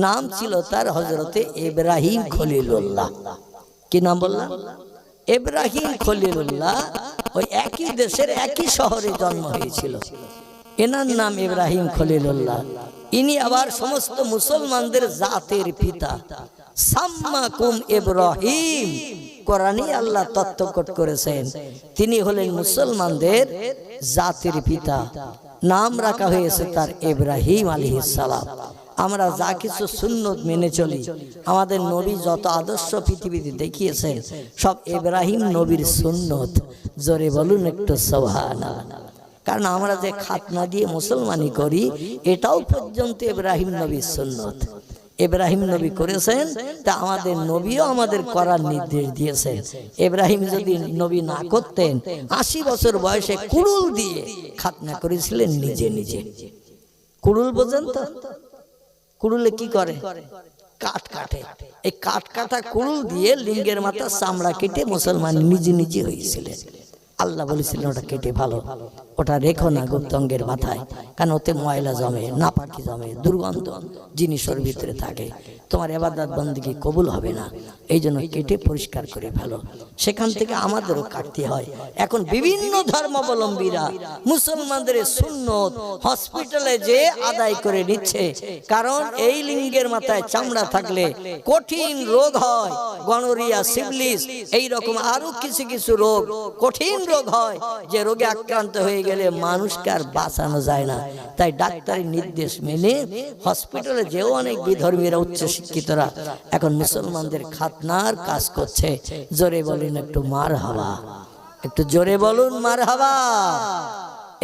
নাম ছিল তার হযরতে ইব্রাহিম খলিলুল্লাহ। কি নাম বললাম? ইব্রাহিম খলিলুল্লাহ। ওই একই দেশের একই শহরে জন্ম হয়েছিল। এনার নাম ইব্রাহিম খলিলুল্লাহ। ইনি আবার সমস্ত মুসলমানদের জাতের পিতা। সাম্মাকুম ইব্রাহিম, কোরআনে আল্লাহ তত্ত্বকট করেছেন তিনি হলেন মুসলমানদের জাতির পিতা। নাম রাখা হয়েছে তার ইব্রাহিম আলাইহিস সালাম। আমরা যা কিছু সুন্নত মেনে চলি, আমাদের নবী যত আদর্শ পৃথিবীতে দেখিয়েছেন সব ইব্রাহিম নবীর সুন্নত। জোরে বলুন একটু সুবহানাল্লাহ। কারণ আমরা যে খাতনা দিয়ে মুসলমানি করি এটাও পর্যন্ত ইব্রাহিম নবীর সুন্নত। ইব্রাহিম নবী করেছেন, তা আমাদের নবীও আমাদের করার নির্দেশ দিয়েছেন। ইব্রাহিম যদি নবী না করতেন ৮০ বছর বয়সে কুড়ুল দিয়ে খাতনা করেছিলেন নিজে নিজে। কুড়ুল বোঝেন তো? কুড়ুলে কি করে? কাঠ কাটে। এই কাঠ কাটা কুড়ুল দিয়ে লিঙ্গের মাথা চামড়া কেটে মুসলমান নিজে নিজে হয়েছিলেন। আল্লাহ বলেছিলেন ওটা কেটে ভালো, ওটা রেখো না গুপ্তঙ্গের মাথায়, কারণ ওতে ময়লা জমে, নাপাকি জমে, দুর্গন্ধ জিনিসের ভিতরে থাকে, তোমার ইবাদত বন্দেগী কবুল হবে না। এই জন্য কেটে পরিষ্কার করে ফেলো। সেখান থেকে আমাদেরও কাটতে হয়। এখন বিভিন্ন ধর্মাবলম্বীরা মুসলমানদের সুন্নত হসপিটালে যে আদায় করে নিচ্ছে, কারণ এই লিঙ্গের মাথায় চামড়া থাকলে কঠিন রোগ হয়, গনোরিয়া, সিফিলিস, এইরকম আরো কিছু কিছু রোগ, কঠিন রোগ হয়, যে রোগে আক্রান্ত হয়ে গেলে মানুষকে আর বাঁচানো যায় না। তাই ডাক্তারের নির্দেশ মেনে হসপিটালে যেও অনেক বিধর্মীরা, উচ্চ শিক্ষিতরা এখন মুসলমানদের খাতনার কাজ করছে। জোরে বলুন একটু মারহাবা, একটু জোরে বলুন মারহাবা।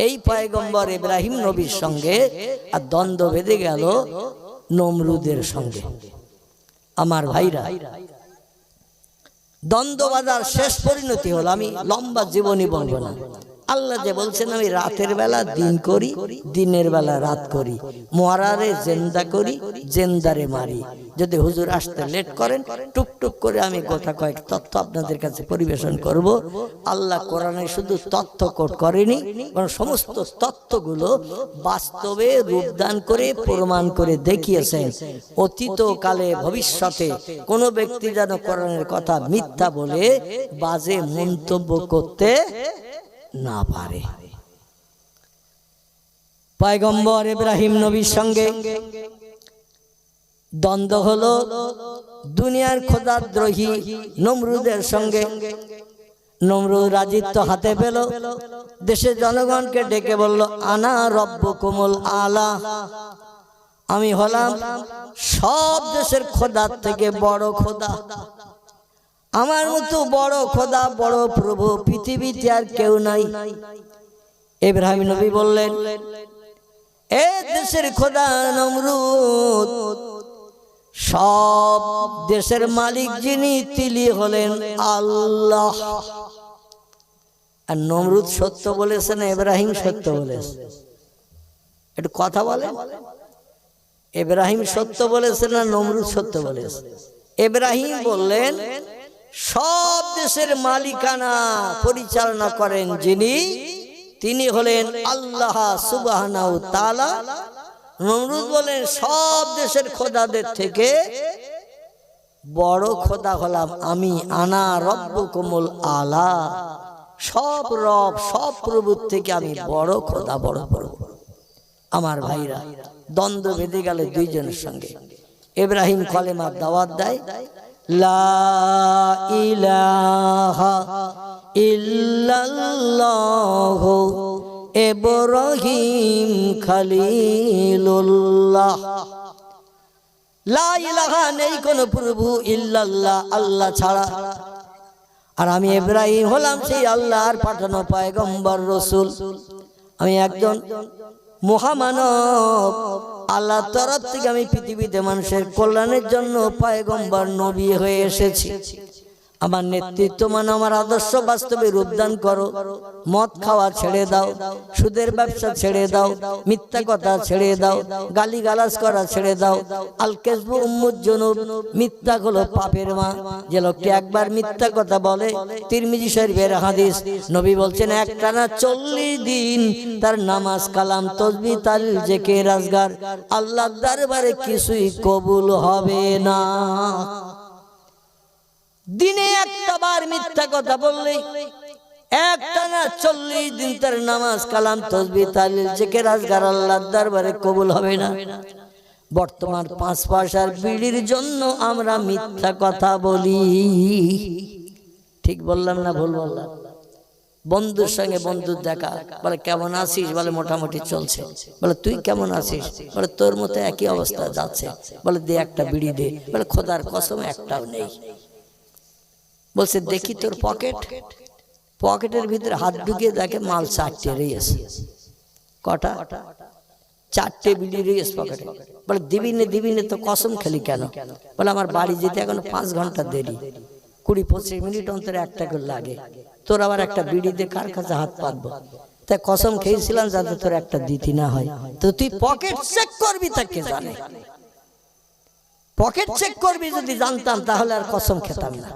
এই পয়গম্বর ইব্রাহিম নবীর সঙ্গে আর দ্বন্দ্ব বেঁধে গেল নমরুদের সঙ্গে। আমার ভাইরা, দ্বন্দ্ব বাজার শেষ পরিণতি হলো, আমি লম্বা জীবনী বলবো না। আল্লাহ যে বলছেন আমি রাতের বেলা দিন করি, দিনের বেলা রাত করি, মরারে জেন্দা করি, জেন্দারে মারি। যদি হুজুর আসতে লেট করেন টুকটুক করে আমি গোটা কয়েক তথ্য আপনাদের কাছে পরিবেশন করব। আল্লাহ কোরআনে শুধু তথ্য কোট করেনি, বরং সমস্ত তথ্যগুলো বাস্তবে রূপদান করে প্রমাণ করে দেখিয়েছেন। অতীত কালে ভবিষ্যতে কোনো ব্যক্তি যেন কোরআনের কথা মিথ্যা বলে বাজে মন্তব্য করতে না পারে। পয়গম্বর ইব্রাহিম নবীর সঙ্গে দ্বন্দ্ব হলো দুনিয়ার খোদাদ্রোহী নমরুদের সঙ্গে। নমরুদ রাজিত্ব হাতে পেল, দেশের জনগণকে ডেকে বলল আনা রব্বুকুমুল আলা, আমি হলাম সব দেশের খোদার থেকে বড় খোদা। আমার মতো বড় খোদা, বড় প্রভু পৃথিবীতে আর কেউ নাই। ইব্রাহিম নবী বললেন এ দেশের খোদা নমরুদ, সব দেশের মালিক যিনি তিনি হলেন আল্লাহ। আর নমরুদ সত্য বলেছে না ইব্রাহিম সত্য বলেছে? একটু কথা বলে, ইব্রাহিম সত্য বলেছে না নমরুদ সত্য বলেছে? ইব্রাহিম বললেন সব দেশের মালিকানা পরিচালনা করেন যিনি, তিনি হলেন আল্লাহ সুবহানাহু তাআলা। নমরুদ বলেন সব দেশের খোদাদের থেকে বড় খোদা হলাম আমি, আনা রব্বুকুমুল আলা, সব রব সব প্রভুর থেকে আমি বড় খোদা, বড় প্রভু। আমার ভাইরা, দ্বন্দ্ব বেঁধে গেল দুইজনের সঙ্গে। ইব্রাহিম কলেমার দাওয়াত দেয়, লা ইলাহা ইল্লাল্লাহ ইব্রাহিম খলিলুল্লাহ। লা ইলাহা, নেই কোন প্রভু, ইল্লাল্লাহ, আল্লাহ ছাড়া। আর আমি ইব্রাহিম হলাম সেই আল্লাহর পাঠানো পয়গম্বর রাসূল। আমি একজন মহামানব, আল্লাহর তরফ থেকে আমি পৃথিবীতে মানুষের কল্যাণের জন্য পয়গম্বর নবী হয়ে এসেছি। আমার নেতৃত্ব মানে আমার আদর্শ বাস্তবে রূপদান করো। মদ খাওয়া ছেড়ে দাও, সুদের ব্যবসা ছেড়ে দাও, মিথ্যা কথা ছেড়ে দাও, গালিগালাজ করা ছেড়ে দাও। আল কাযবু উম্মুজ জুনুব, মিথ্যা হলো পাপের মা। যে লোকটি একবার মিথ্যা কথা বলে, তিরমিজি শরীফের হাদিস, নবী বলছেন একটানা 40 দিন তার নামাজ, কালাম, তাসবিহ, তাহলিল, জিকির, আজগার আল্লাহর দরবারে কিছুই কবুল হবে না। দিনে একটা বার মিথ্যা কথা বললে একটানা 40 দিন তার নামাজ, কালাম, তাসবিহ, তাহলিল, জিকির, আজগার আল্লাহর দরবারে কবুল হবে না। বর্তমান 5 পয়সার বিড়ির জন্য আমরা মিথ্যা কথা বলি। ঠিক বললাম না ভুল বললাম? বন্ধুর সঙ্গে বন্ধুর দেখা, বলে কেমন আছিস, বলে মোটামুটি চলছে। বলে তুই কেমন আছিস, বলে তোর মতো একই অবস্থা যাচ্ছে। বলে দে একটা বিড়ি দে, বলে খোদার কসম একটাও নেই। বলছে দেখি তোর পকেটের ভিতরে হাত ঢুকিয়ে দেখে মাল 4টে রয়েছে। কটা? 4টে বিড়ি রয়েছে পকেটে। বলে দিবি নে তো কসম খেলি কেন? বলে আমার বাড়ি যেতে এখন 5 ঘন্টা দেরি, 20-25 মিনিট অন্তরে একটা করে লাগে, তোর আবার একটা বিড়ি দিয়ে কার কাছে হাত পাতবো? তাই কসম খেয়েছিলাম যাতে তোর একটা দিতি না হয়। তো তুই পকেট চেক করবি, তাকে জানে পকেট চেক করবি। যদি জানতাম তাহলে আর কসম খেতাম না।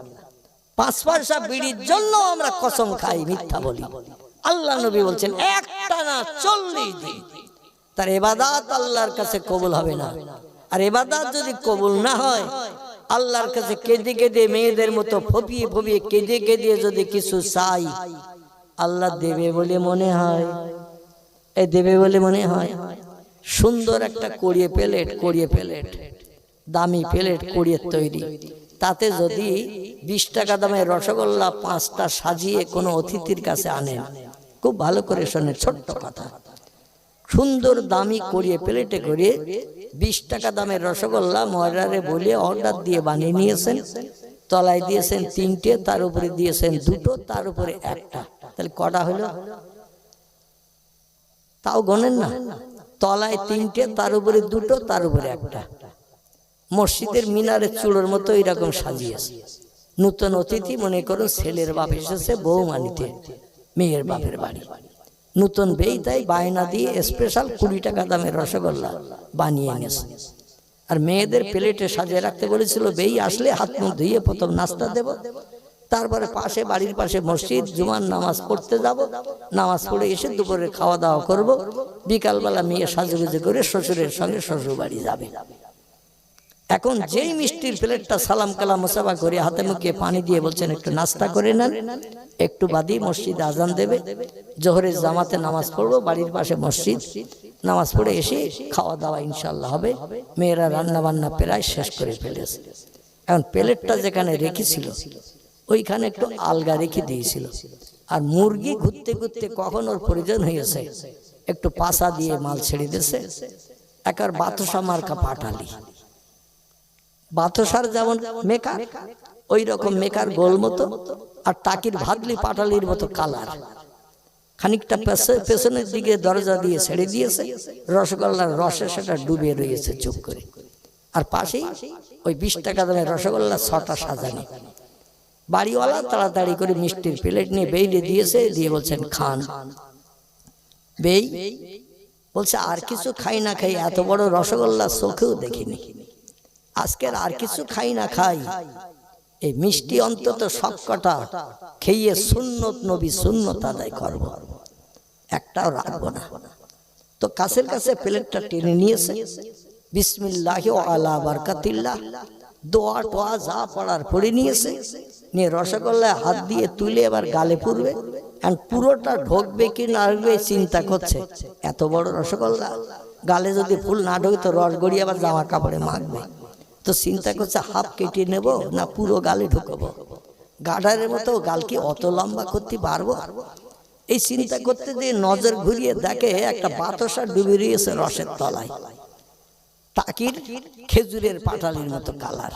5 পয়সা বিড়ির জন্য আমরা কসম খাই, মিথ্যা বলি। আল্লাহ নবী বলছেন একটানা 40 দিন তার ইবাদত আল্লাহর কাছে কবুল হবে না। আর ইবাদত যদি কবুল না হয়, আল্লাহর কাছে কেঁদে কেঁদে মেয়েদের মতো ফপিয়ে ফপিয়ে কেঁদে কেঁদে যদি কিছু চাই, আল্লাহ দেবে বলে মনে হয়? এই দেবে বলে মনে হয়? সুন্দর একটা কড়িয়ে প্লেট, দামি প্লেট কড়িয়ে তৈরি, তাতে যদি 20 টাকা দামের রসগোল্লা 5টা সাজিয়ে কোনো অতিথির কাছে আনেন, খুব ভালো করে শোনেন, ছোট্ট কথা, সুন্দর দামি কড়িয়ে প্লেটে করে 20 টাকা দামের রসগোল্লা ময়রারে বলে অর্ডার দিয়ে বানিয়ে নিয়েছেন। তলায় দিয়েছেন 3টে, তার উপরে দিয়েছেন 2টো, তার উপরে 1টা, তাহলে কটা হলো? তাও গণেন না। তলায় 3টে, তার উপরে 2টো, তার উপরে 1টা। মসজিদের মিনারের চূড়োর মতো এরকম সাজিয়েছে। নতুন অতিথি, মনে করুন ছেলের বাপ এসেছে বৌমা নিতে মেয়ের বাপের বাড়ি, নতুন বেই তাই বায়না দিয়ে স্পেশাল 20 টাকা দামের রসগোল্লা বানিয়ে এনেছে। আর মেয়েদের প্লেটে সাজিয়ে রাখতে বলেছিল, বেই আসলে হাত মুখ ধুয়ে প্রথম নাস্তা দেব, তারপরে পাশে বাড়ির পাশে মসজিদ, জুমার নামাজ পড়তে যাব, নামাজ পড়ে এসে দুপুরে খাওয়া দাওয়া করব, বিকালবেলা মেয়ে সাজুগুজু করে শ্বশুরের সঙ্গে শ্বশুর বাড়ি যাবে। এখন যেই মিষ্টির প্লেটটা সালাম কালাম মুসাফা করে হাতে মুখে পানি দিয়ে বলছেন একটু নাস্তা করে নেন, একটু বাদই মসজিদে আজান দেবে, জোহরের জামাতে নামাজ পড়বো, বাড়ির পাশে মসজিদ, নামাজ পড়ে এসে খাওয়া দাওয়া ইনশাল্লাহ হবে। মেয়েরা রান্না বান্না প্রায় শেষ করে ফেলেছে। এখন প্লেটটা যেখানে রেখেছিল ওইখানে একটু আলগা রেখে দিয়েছিল। আর মুরগি ঘুরতে ঘুরতে কখন ওর প্রয়োজন হয়েছে, একটু পাশা দিয়ে মাল ছেড়ে দিয়েছে। একবার বাতাসা মার্কা পাটালি, বাতাসার যেমন মেকা ওই রকম মেকার গোল মতো, আর টাকির ভাদলি পাটালির মতো কালার, খানিকটা পেছনের দিকে দরজা দিয়ে ছেড়ে দিয়েছে, রসগোল্লার রসে সেটা ডুবে রয়েছে চুপ করে। আর পাশেই ওই 20 টাকা দামের রসগোল্লা 6টা সাজানো। বাড়িওয়ালা তাড়াতাড়ি করে মিষ্টির প্লেট নিয়ে বেইলে দিয়েছে, দিয়ে বলছেন খান। বেই বলছে আর কিছু খাই না খাই, এত বড় রসগোল্লা চোখেও দেখিনি, আজকের আর কিছু খাই না খাই, এই মিষ্টি অন্তত সবকটা খেয়ে সুন্নত নবী সুন্নত আদায় করব, একটাও রাখবো না। তো কাছের কাছে প্লেটটা টেনে নিয়েছে, বিসমিল্লাহি ওয়া আলা বারাকাতিল্লাহ, দোয়া টোয়া যা পড়ার পড়ে নিয়েছে, নিয়ে রসগোল্লায় হাত দিয়ে তুলে এবার গালে পুরবে। আর পুরোটা ঢোকবে কি না ঢোকবে চিন্তা করছে, এত বড় রসগোল্লা গালে যদি ফুল না ঢোকে তো রস গড়িয়ে আবার জামা কাপড়ে মাখবে। তো চিন্তা করছে হাফ কেটে নেব না পুরো গালে ঢুকাবো, গাডারের মতো গাল কি অত লম্বা করতে পারবো? এই চিন্তা করতে দিয়ে নজর ঘুরিয়ে দেখে একটা বাতাসা ডুবে রয়েছে রসের তলায়, টাকির খেজুরের পাটালির মতো কালার।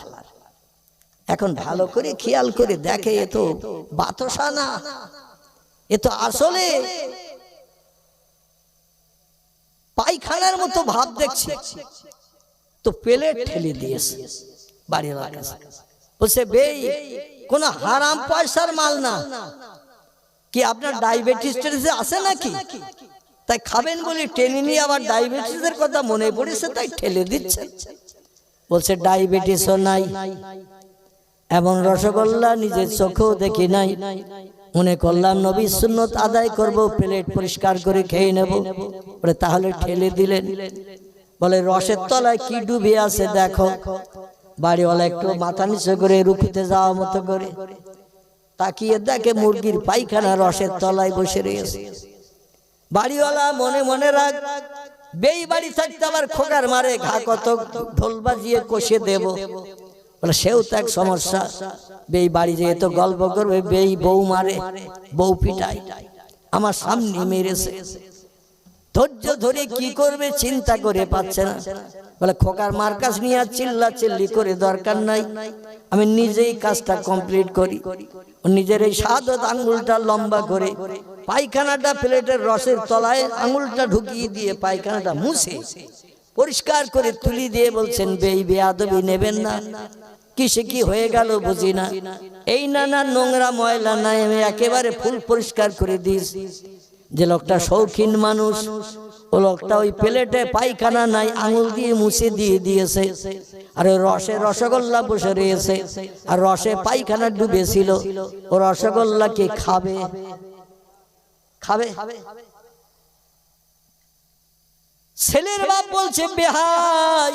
এখন ভালো করে খেয়াল করে দেখে এ তো বাতাসা না, এ তো আসলে পায়খানার মতো ভাব দেখছে। তো প্লেট ঠেলে দিয়েছে বাড়িওয়ালার কাছে, বলছে বেই কোন হারাম পয়সার মাল না। কি আপনার ডায়াবেটিস আছে নাকি? তাই খাবেন বলে টেনে নিয়ে আবার ডায়াবেটিসের কথা মনে পড়েছে তাই ঠেলে দিচ্ছে। বলছে ডায়াবেটিসও নাই, এমন রসগোল্লা নিজের চোখেও দেখি নাই। মনে করলাম নবীর সুন্নত আদায় করব, প্লেট পরিষ্কার করে খেয়ে নেব। বলে তাহলে ঠেলে দিলেন। বলে রসের তলায় কি ডুবে আছে দেখো। বাড়িওয়ালা একটু মাথা নিচু করে রুকুতে যাওয়া মতো করে তাকিয়ে দেখে মুরগির পায়খানা রসের তলায় বসে রয়েছে। বাড়িওয়ালা মনে মনে রাখ, বেই বাড়ি থাকতে আবার খোকার মারে, ঘা কত ঢোল বাজিয়ে কষে দেব। বলে সেও তো এক সমস্যা, বেই বাড়ি যেয়ে তো গল্প করবে, বেই বউ মারে, বউ পিটায়, আমার সামনে মেরেছে। ধৈর্য ধরে কি করবে চিন্তা করে পাচ্ছে না। বলে খোকার মার কাছ নিয়ে চিল্লা চিল্লি করে দরকার নাই, আমি নিজেই কাজটা কমপ্লিট করি। নিজের এই সাদত আঙ্গুলটা লম্বা করে পায়খানাটা প্লেটের রসের তলায় আঙ্গুলটা ঢুকিয়ে দিয়ে পায়খানাটা মুছে পরিষ্কার করে তুলি দিয়ে বলছেন বেই বেয়াদবি নেবেন না। কিসে কি হয়ে গেল বুঝি না, এই নানা নোংরা ময়লা নাই, আমি একেবারে ফুল পরিষ্কার করে দিয়েছি। যে লোকটা শৌখিন মানুষ, ও লোকটা ওই প্লেটে পায়খানা নাই আঙুল দিয়ে মুছে দিয়ে দিয়েছে, আর ওই রসে রসগোল্লা বসে রয়েছে, আর রসে পায়খানা ডুবেছিল। ও রসগোল্লা কে খাবে? খাবে? ছেলের বাপ বলছে বেহাই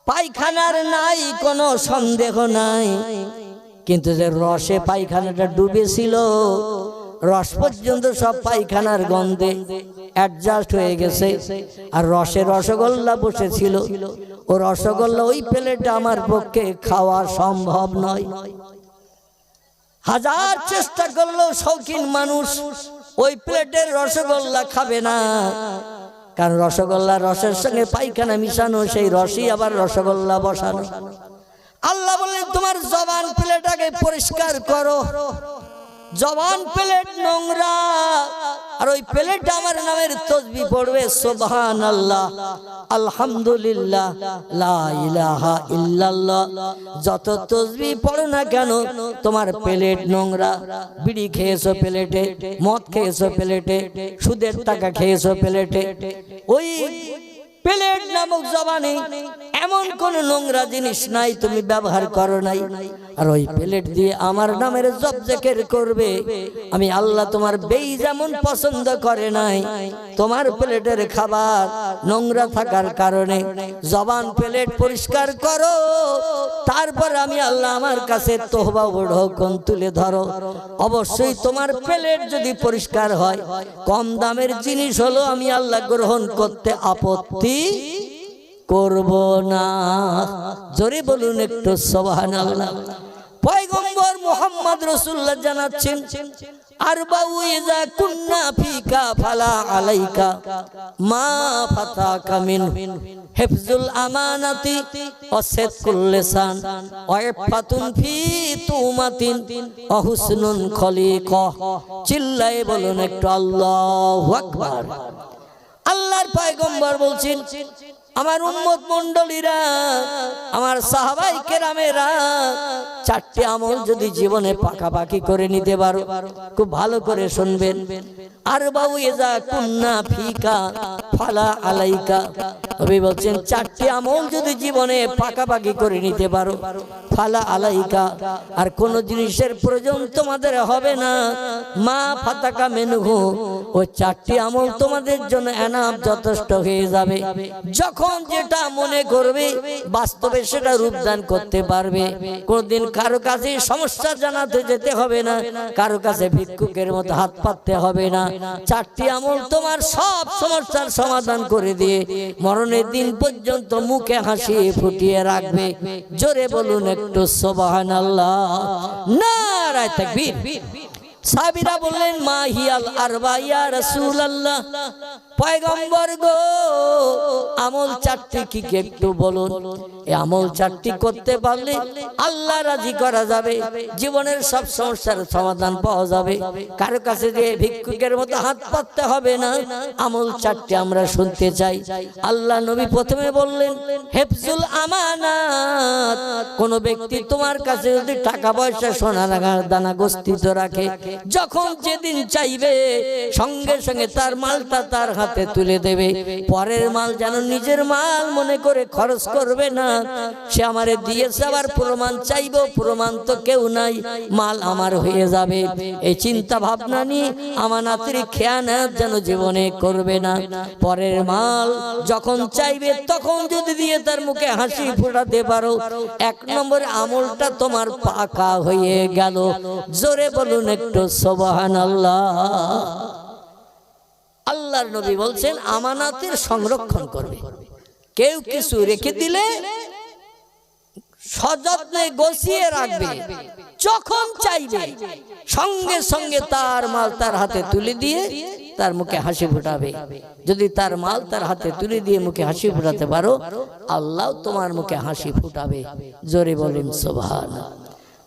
পায়খানার নাই কোনো সন্দেহ নাই, কিন্তু যে রসে পায়খানাটা ডুবেছিল রস পর্যন্ত সব পায়খানার গন্ধে অ্যাডজাস্ট হয়ে গেছে, আর রসে রসগোল্লা বসেছিল। ও রসগোল্লা ওই প্লেটে আমার পক্ষে খাওয়া সম্ভব নয়। হাজার চেষ্টা করলেও শৌখিন মানুষ ওই প্লেটের রসগোল্লা খাবে না, কারণ রসগোল্লা রসের সঙ্গে পায়খানা মিশানো, সেই রসই আবার রসগোল্লা বসানো। আল্লাহ বলেন তোমার জবান প্লেটটাকে পরিষ্কার করো, জবান প্লেট নোংরা, আর ওই প্লেটটা আমার নামের তাসবিহ পড়বে সুবহানাল্লাহ, আলহামদুলিল্লাহ, লা ইলাহা ইল্লাল্লাহ। যত তাসবিহ পড়ো না কেন তোমার প্লেট নোংরা। বিড়ি খেয়েছো প্লেটে, মদ খেয়েছো প্লেটে, সুদের টাকা খেয়েছো প্লেটে, ওই প্লেট নামক জবানে এমন কোন নোংরা জিনিস নাই তুমি ব্যবহার করো নাই, আর ওই প্লেট দিয়ে আমার নামের জপ জিকির করবে। আমি আল্লাহ তোমার বেই যেমন পছন্দ করে নাই, তোমার প্লেটের খাবার নোংরা থাকার কারণে জবান প্লেট পরিষ্কার করো, তারপর আমি আল্লাহ আমার কাছে তওবা ওঢখন তুলে ধরো। অবশ্যই তোমার প্লেট যদি পরিষ্কার হয়, কম দামের জিনিস হলো আমি আল্লাহ গ্রহণ করতে আপত্তি করব না। জোরে বলুন একটু সুবহানাল্লাহ। পয়গম্বর মুহাম্মদ রাসূলুল্লাহ জানাচ্ছেন আরবাউ ইযা কুন্না ফিকা ফালা আলাইকা মা ফাতাকা মিন হিফজুল আমানাতি ওয়া সিদকুল লিসান ওয়া ইফাতুন ফি তুমাতিন ওয়া হুসনুন খলিকা। চিল্লায়ে বলুন একটু আল্লাহু আকবার। আল্লাহর পয়গম্বর বলছেন আমার উম্মত মণ্ডলীরা, আমার সাহাবায়ে কেরামেরা, চারটি আমল যদি জীবনে পাকাপাকি করে নিতে পারো, খুব ভালো করে শুনবেন। আরবাউ ইযা কুন্না ফিকা ফালা আলাইকা, নবী বলছেন চারটি আমল যদি জীবনে পাকাপাকি করে নিতে পারো, ফালা আলাইকা, আর কোন জিনিসের প্রয়োজন তোমাদের হবে না। মা ফাতাকা মিনহু, ওই চারটি আমল তোমাদের জন্য এনাফ, যথেষ্ট হয়ে যাবে। যখন যেটা মনে করবে বাস্তবে সেটা রূপদান করতে পারবে। কোনদিন কারো কাছে সমস্যা জানাতে যেতে হবে না, কারো কাছে ভিক্ষুকের মতো হাত পাততে হবে না। চারটি আমল তোমার সব সমস্যার সমাধান করে দিয়ে মরণের দিন পর্যন্ত মুখে হাসি ফুটিয়ে রাখবে। জোরে বলুন একটু সুবহানাল্লাহ, নারায়ে তাকবীর। সাহাবীরা বললেন মা হিয়াল আরবা ইয়া রাসূলুল্লাহ, পয়গম্বর গো আমল চারটি কি একটু বলুন। এই আমল চারটি করতে পারলে আল্লাহ রাজি করা যাবে, জীবনের সব সমস্যার সমাধান পাওয়া যাবে, কারো কাছে যে ভিক্ষুকের মতো হাত পাততে হবে না। আমল চারটি আমরা শুনতে চাই। আল্লাহ নবী প্রথমে বললেন হেফজুল আমানাত, কোন ব্যক্তি তোমার কাছে যদি টাকা পয়সা সোনা দানা গচ্ছিত রাখে, যখন যেদিন চাইবে সঙ্গে সঙ্গে তার মালটা তার হাতে তুলে দেবে। পরের মাল যেন নিজের মাল মনে করে খরচ করবে না। সে আমারে দিয়েছে আবার প্রমাণ চাইবো, প্রমাণ তো কেউ নাই, মাল আমার হয়ে যাবে। এই চিন্তা ভাবনা নিয়ে আমানাতের খেয়ানত যেন জীবনে করবে না। পরের মাল যখন চাইবে তখন যদি দিয়ে তার মুখে হাসি ফোটাতে পারো, এক নম্বরে আমলটা তোমার পাকা হয়ে গেল। জোরে বলুন একটু সুবহানাল্লাহ। আল্লাহর নবী বলছেন আমানাতের সংরক্ষণ করবে। কেউ কিছু রেখে দিলে সযত্নে গুছিয়ে রাখবে, যখন চাইবে সঙ্গে সঙ্গে তার মাল তার হাতে তুলে দিয়ে তার মুখে হাসি ফোটাবে। যদি তার মাল তার হাতে তুলে দিয়ে মুখে হাসি ফোটাতে পারো, আল্লাহ তোমার মুখে হাসি ফোটাবে। জোরে বলুন সুবহানাল্লাহ।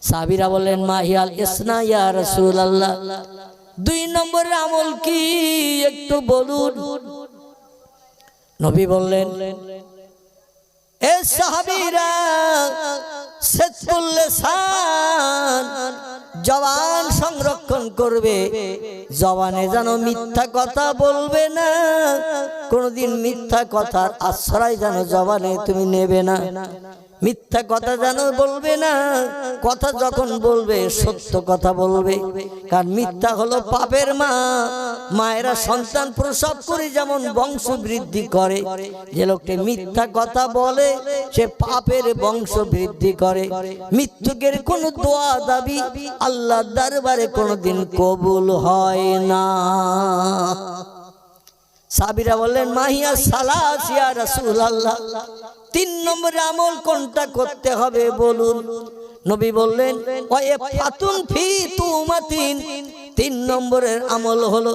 সাহাবীরা বললেন মা হিয়াল ইসনা ইয়া রাসূলুল্লাহ, দুই নম্বরের আমল কি একটু বলুন। নবী বললেন এ সাহাবীরা সিদকুল লিসান, জবান সংরক্ষণ করবে। জবানে যেন মিথ্যা কথা বলবে না, কোনদিন মিথ্যা কথার আশ্রয় যেন জবানে তুমি নেবে না। মিথ্যা কথা যেন বলবে না, কথা যখন বলবে সত্য কথা বলবে। কারণ মিথ্যা হলো পাপের মা। মায়েরা সন্তান প্রসব করে যেমন বংশ বৃদ্ধি করে, যে লোকটি মিথ্যা কথা বলে সে পাপের বংশ বৃদ্ধি করে। মৃত্যুকের কোন দোয়া দাবি আল্লাহর দরবারে কোনদিন কবুল হয় না। সাহাবীরা বললেন মাহিয়া সালাস ইয়া রাসূলুল্লাহ, তিন নম্বরে আমল কোনটা করতে হবে বলুন। নবী বললেন ওয়াফাতুন ফি তুমাতিন, তিন নম্বরের আমল হলো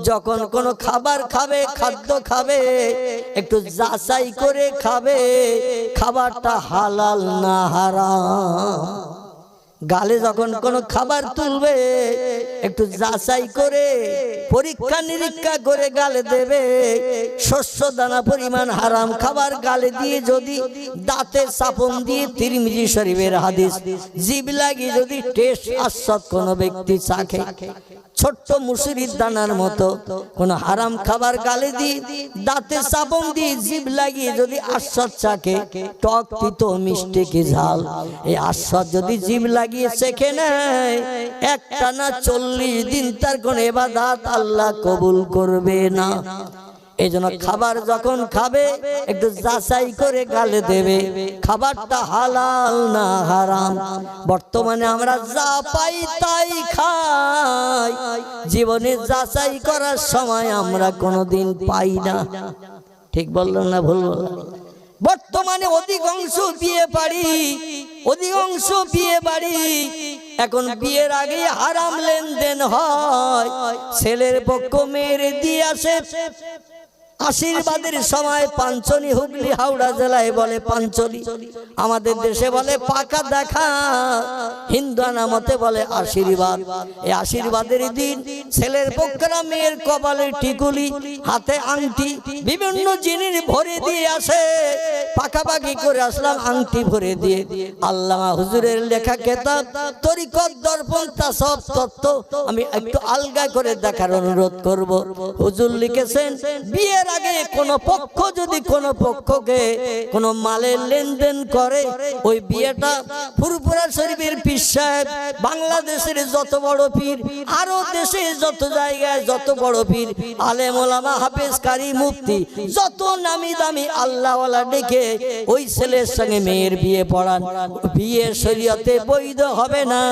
যখন কোনো খাবার খাবে, খাদ্য খাবে, একটু যাচাই করে খাবে খাবারটা হালাল না হারাম। গালে যখন কোনো খাবার তুলবে একটু যাচাই করে পরীক্ষা নিরীক্ষা করে গালে দেবে। শস্য দানা পরিমাণ হারাম খাবার গালে দিয়ে যদি দাঁতে চাপন দিয়ে, তিরমিজি শরীফের হাদিস, জিভ লাগিয়ে যদি টেস্ট আস্বাদ কোনো ব্যক্তি চাখে, ছোট্ট মুসুরির দানার মতো কোন হারাম খাবার গালে দিয়ে দাঁতে চাপন দিয়ে জিভ লাগিয়ে যদি আস্বাদ চাখে, টক তিতো মিষ্টি কি ঝাল, এই আস্বাদ যদি জিভ লাগিয়ে চেখে নেয়, একটানা 40 দিন তার কোন ইবাদত আল্লাহ কবুল করবে না। এই জন্য খাবার যখন খাবে একটু যাচাই করে গালে দেবে খাবারটা হালাল না হারাম। বর্তমানে আমরা যা পাই তাই খাই, জীবনে যাচাই করার সময় আমরা কোনোদিন পাই না। ঠিক বললাম না ভুল বললাম? বর্তমানে অধিকাংশ বিয়ে বাড়ি এখন বিয়ের আগে হারাম লেনদেন হয়। ছেলের পক্ষ মেয়ের দিয়ে আসে, আশীর্বাদের সময় পাঞ্চনি, হুগলি হাওড়া জেলায় বলে পাঞ্চলি, আমাদের দেশে বলে পাকা দেখা, হিন্দু নামতে বলে আশীর্বাদ। এই আশীর্বাদের দিন ছেলের পক্ষরা মেয়ের কপালে টিকুলি, হাতে আংটি, বিভিন্ন জিনিস ভরে দিয়ে আসে। পাকাপাকি করে আসলাম আংটি ভরে দিয়ে। আল্লামা হুজুরের লেখা কিতাব তরিকত দর্পণ তাসব তত্ত্ব আমি একটু আলগা করে দেখার অনুরোধ করব। হুজুর লিখেছেন বিয়ের আগে কোন পক্ষ যদি কোন পক্ষকে কোন মালের লেনদেন করে, ওই বিয়েটা ফুরফুরা শরীফের পীর সাহেব, বাংলাদেশের যত বড় পীর, আরো দেশে যত জায়গায় যত বড় পীর, আলেম ওলামা, হাফেজ, কারি, মুফতি, যত নামি দামি আল্লাহওয়ালা ডেকে ওই ছেলের সঙ্গে মেয়ের বিয়ে পড়ান। বিয়ে শরীয়তে বৈধ হবে না।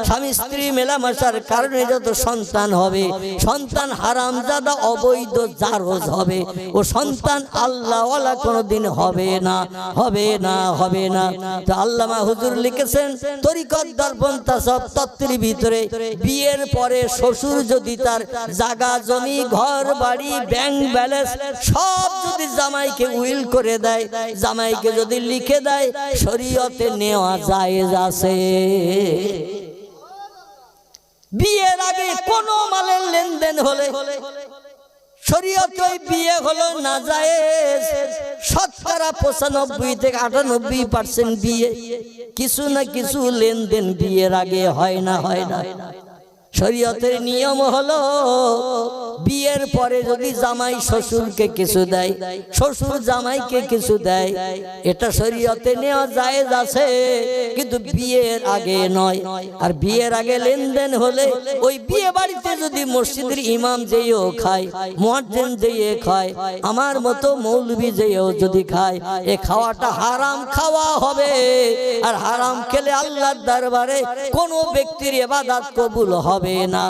স্বামী স্ত্রী মেলামেশার কারণে যত সন্তান হবে, সন্তান হারামজাদা অবৈধ জারজ হবে। ও সন্তান আল্লাহওয়ালা কোনোদিন হবে না, হবে না, হবে না। তো আল্লামা হুজুর লিখেছেন তরিকত দর্পণ তাসব তত্ত্বের ভিতরে বিয়ের পরে শ্বশুর যদি তার জায়গা জমি ঘর বাড়ি ব্যাংক ব্যালেন্স সব যদি জামাইকে উইল করে দেয়, জামাইকে যদি লিখে দেয়, শরীয়তে নেওয়া জায়েজ আছে। বিয়ের আগে কোন মালের লেনদেন হলে শরীয়তে ওই বিয়ে হলো নাজায়েজ। শতকরা 95 থেকে 98% বিয়ে কিছু না কিছু লেনদেন বিয়ের আগে হয় না, হয় না। শরীয়তের নিয়ম হলো বিয়ের পরে যদি জামাই শ্বশুরকে কিছু দেয়, শ্বশুর জামাইকে কিছু দেয়, এটা শরীয়তে নেওয়া জায়েজ আছে, কিন্তু বিয়ের আগে নয়। আর বিয়ের আগে লেনদেন হলে ওই বিয়ে বাড়িতে যদি মসজিদের ইমাম যেও খায়, মুয়াজ্জিন যেয়ে খায়, আমার মতো মৌলবি যেও যদি খায়, এ খাওয়াটা হারাম খাওয়া হবে। আর হারাম খেলে আল্লাহর দরবারে কোনো ব্যক্তির ইবাদত কবুল হবে না।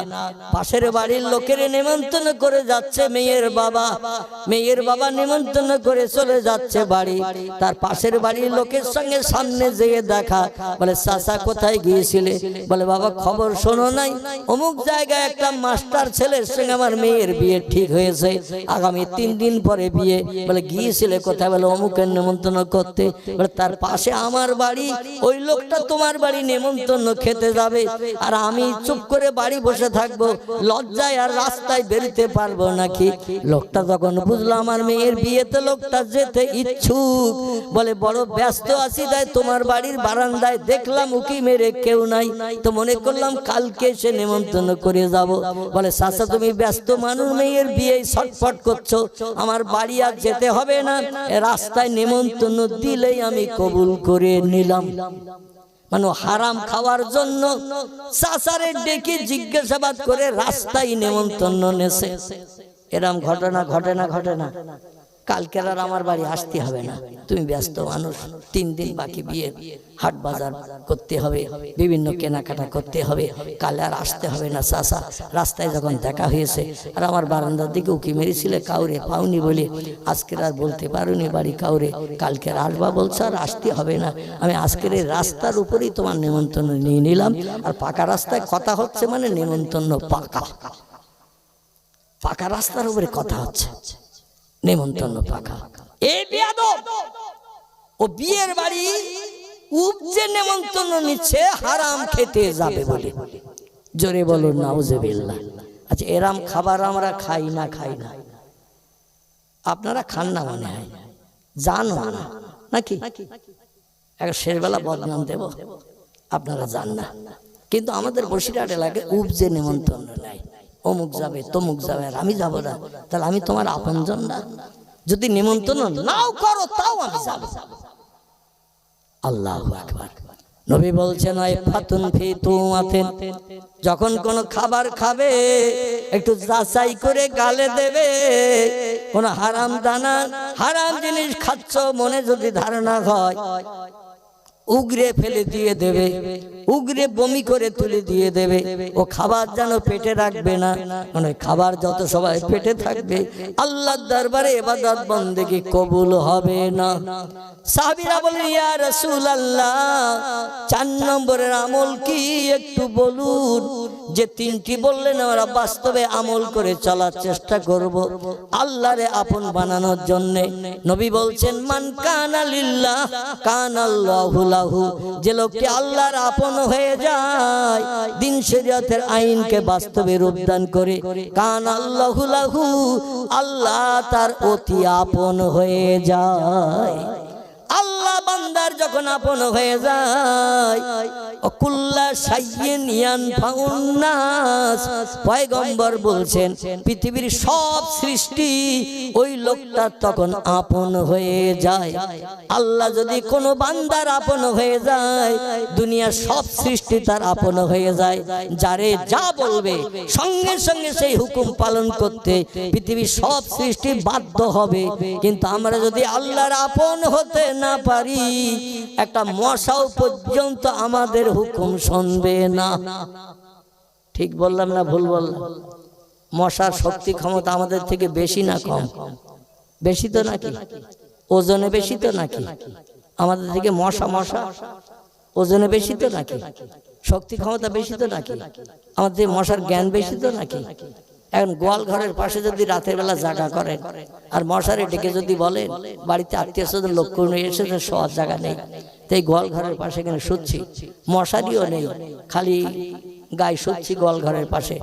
পাশের বাড়ির লোকের নিমন্ত্রণ করে যাচ্ছে মেয়ের বাবা, মেয়ের বাবা নিমন্ত্রণ করে চলে যাচ্ছে বাড়ি, তার পাশের বাড়ির লোকের সঙ্গে সামনে যেয়ে দেখা, বলে চাচা কোথায় গিয়েছিলে? বলে বাবা খবর শোনো নাই, অমুক জায়গায় একটা মাস্টার ছেলের সঙ্গে আমার মেয়ের বিয়ে ঠিক হয়েছে, আগামী 3 দিন পরে বিয়ে। বলে গিয়েছিলে কোথায়? বলে অমুকের নিমন্ত্রণ করতে। বলে তার পাশে আমার বাড়ি, ওই লোকটা তোমার বাড়ি নিমন্ত্রণ খেতে যাবে, আর আমি চুপ করে বাড়ি বসে থাকবো, লজ্জায় আর রাস্তায় বেরোতে পারবো নাকি? লোকটা যখন বুঝলো আমার মেয়ের বিয়েতে লোকটা যেতে ইচ্ছুক, বলে বড় ব্যস্ত আছি, তাই তোমার বাড়ির বারান্দায় দেখলাম উকি মেরে কেউ নাই, তো মনে করলাম কালকে এসে নিমন্ত্রণ করে যাব। বলে চাচা তুমি ব্যস্ত মানুষ, মেয়ের বিয়ে ছটফট করছো, আমার বাড়ি আর যেতে হবে না, রাস্তায় নিমন্ত্রণ দিলেই আমি কবুল করে নিলাম। মানে হারাম খাওয়ার জন্য চাচারে ডেকে জিজ্ঞাসাবাদ করে রাস্তায় নিমন্ত্রণ নেছে। এরম ঘটনা ঘটে না, ঘটে না? কালকে আর আমার বাড়ি আসতে হবে না, তুমি ব্যস্ত মানুষ, 3 দিন বাকি বিয়ে, হাট বাজার করতে হবে, বিভিন্ন কেনাকাটা করতে হবে, কাল আর আসতে হবে না চাচা। রাস্তায় যখন দেখা হয়েছে আর আমার বারান্দার দিকে উকি মেরেছিলে, কাউরে পাওনি বলে আজকের আর বলতে পারোনি বাড়ি কাউরে, কালকে আর আসবা বলছো, আর আসতে হবে না, আমি আজকের এই রাস্তার উপরেই তোমার নিমন্ত্রণ নিয়ে নিলাম। আর পাকা রাস্তায় কথা হচ্ছে মানে নিমন্ত্রণ পাকা, পাকা রাস্তার উপরে কথা হচ্ছে, নিমন্ত্রণ পাকা। এই বেয়াদব ও বিয়ের বাড়ি উপজে নিমন্ত্রণ নিচ্ছে হারাম খেতে যাবে বলে। জোরে বলো নাউজুবিল্লাহ। আচ্ছা এরাম খাবার আমরা খাই না, খাই না? আপনারা খান না মনে হয়, জানো না নাকি? শেষবেলা বদনাম দেব, আপনারা জান না, কিন্তু আমাদের বসিরহাট এলাকায় উপজে নিমন্ত্রণ নাই, অমুক যাবে তমুক যাবে, আর আমি যাবো না, তাহলে আমি তোমার আপনজন না? যদি নিমন্ত্রণ নাও করো তাও আমি যাব। আল্লাহু আকবার। নবী বলছেন ফাতুন ফি তুমাতিন, যখন কোন খাবার খাবে একটু যাচাই করে গালে দেবে। কোন হারাম দানা হারাম জিনিস খাচ্ছ মনে যদি ধারণা হয়, উগরে ফেলে দিয়ে দেবে, উগরে বমি করে তুলে দিয়ে দেবে। ও খাবার যেন পেটে রাখবে না, মানে খাবার যত সবাই পেটে থাকবে আল্লাহর দরবারে ইবাদত বন্দেগী কবুল হবে না। সাহাবীরা বলেন ইয়া রাসূলুল্লাহ 4 নম্বরের আমল কি একটু বলুন? যে 3টি বললেন আমরা বাস্তবে আমল করে চলার চেষ্টা করব আল্লাহরে আপন বানানোর জন্য। নবী বলছেন মান কানা লিল্লাহ কানাল্লাহু লাহু, যে লোকটি আল্লাহর আপন হয়ে যায়, দিন শরীয়তের আইনকে বাস্তবে রূপদান করে, কানাল্লাহু লাহু, আল্লাহ তার অতি আপন হয়ে যায়। আল্লাহ বান্দার যখন আপন হয়ে যায়, কুল্লা শাইইন ইয়ানফাউন নাস, পয়গম্বর বলছেন পৃথিবীর সব সৃষ্টি ওই লোকটার তখন আপন হয়ে যায়। আল্লাহ যদি কোনো বান্দার আপন হয়ে যায়, দুনিয়ার সব সৃষ্টি তার আপন হয়ে যায়। যারে যা বলবে সঙ্গে সঙ্গে সেই হুকুম পালন করতে পৃথিবীর সব সৃষ্টি বাধ্য হবে। কিন্তু আমরা যদি আল্লাহর আপন হতে না পারি, একটা মশাও পর্যন্ত আমাদের হুকুম শুনবে না। ঠিক বললাম না ভুল বললাম? মশার শক্তি ক্ষমতা আমাদের থেকে বেশি না কম? বেশি তো নাকি? ওজনে বেশি তো নাকি? আমাদের দিকে মশা মশা ওজনে বেশি তো নাকি? শক্তি ক্ষমতা বেশি তো নাকি? আমাদের মশার জ্ঞান বেশি তো নাকি? এখন গোয়াল ঘরের পাশে যদি রাতের বেলা জায়গা করেন আর মশারে ডেকে যদি বলেন বাড়িতে আত্মীয় স্বজন লোক নিয়ে এসেছে, শোয়ার জায়গা নেই, তাই গোয়াল ঘরের পাশে এখানে শুচ্ছি, মশারিও নেই, খালি গায়ে শুচ্ছি গোয়াল ঘরের পাশে,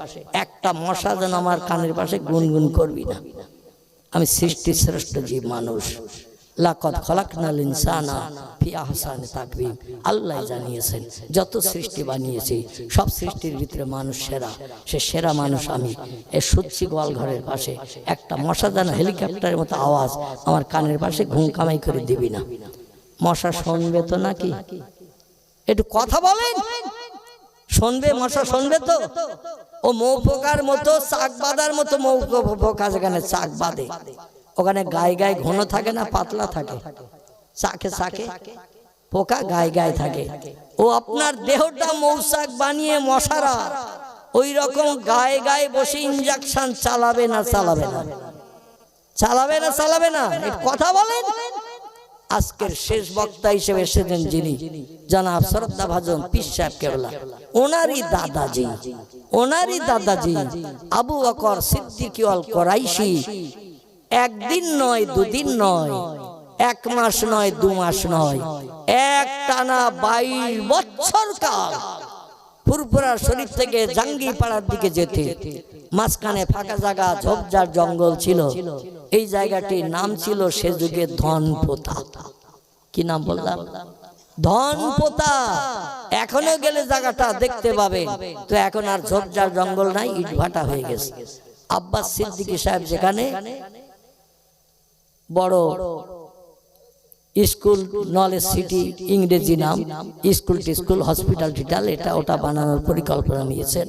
একটা মশা যেন আমার কানের পাশে গুনগুন করবি না। আমি সৃষ্টির শ্রেষ্ঠ জীব মানুষ, লাকাদ খালাকনাল ইনসানা ফি আহসানি তাকওয়িম। আল্লাহ জানিয়েছেন যত সৃষ্টি বানিয়েছি সব সৃষ্টির ভিতরে মানুষ সেরা, সে সেরা মানুষ আমি। এ শুচ্ছি গোয়াল ঘরের পাশে, একটা মশা যেন হেলিকপ্টারের মতো আওয়াজ আমার কানের পাশে ঘুম কামাই করে দিবি না। মশা শুনবে তো নাকি? একটু কথা বলেন, শুনবে মশা? শুনবে তো? ও মৌ পোকার মতো, চাক বাঁধার মতো মৌ পোকা যেখানে চাক বাঁধে ওখানে গায়ে গায়ে ঘন থাকে না পাতলা থাকে? চাকে চাকে পোকা গায়ে গায়ে থাকে। ও আপনার দেহটা মৌচাক বানিয়ে মশারা ওই রকম গায়ে গায়ে বসে ইনজেকশন চালাবে না চালাবে না? চালাবে না চালাবে না? কথা বলেন। আজকের শেষ বক্তা হিসেবে এসেছেন যিনি, জনাব শ্রদ্ধাভাজন পীর সাহেব কেবলা, ওনারই দাদাজি আবু বকর সিদ্দিক আল কুরাইশি একদিন নয়, দুদিন নয়, এক মাস নয়, 2 মাস নয়, একটানা 22 বছর কাল ফুরফুরা শরীফ থেকে জাঙ্গিপাড়ার দিকে যেতে মাঝখানে ফাঁকা জায়গা ঝোপঝাড় জঙ্গল ছিল। এই জায়গাটির নাম ছিল সে যুগে ধনপোতা। কি নাম বললাম? ধনপোতা। এখনো গেলে জায়গাটা দেখতে পাবে। তো এখন আর ঝোপঝাড় জঙ্গল নাই, ইটভাটা হয়ে গেছে। আব্বাস সিদ্দিকী সাহেব যেখানে বড় স্কুল, নলেজ সিটি ইংরেজি নাম, স্কুল টিস্কুল হসপিটাল টিটাল এটা ওটা বানানোর পরিকল্পনা নিয়েছেন।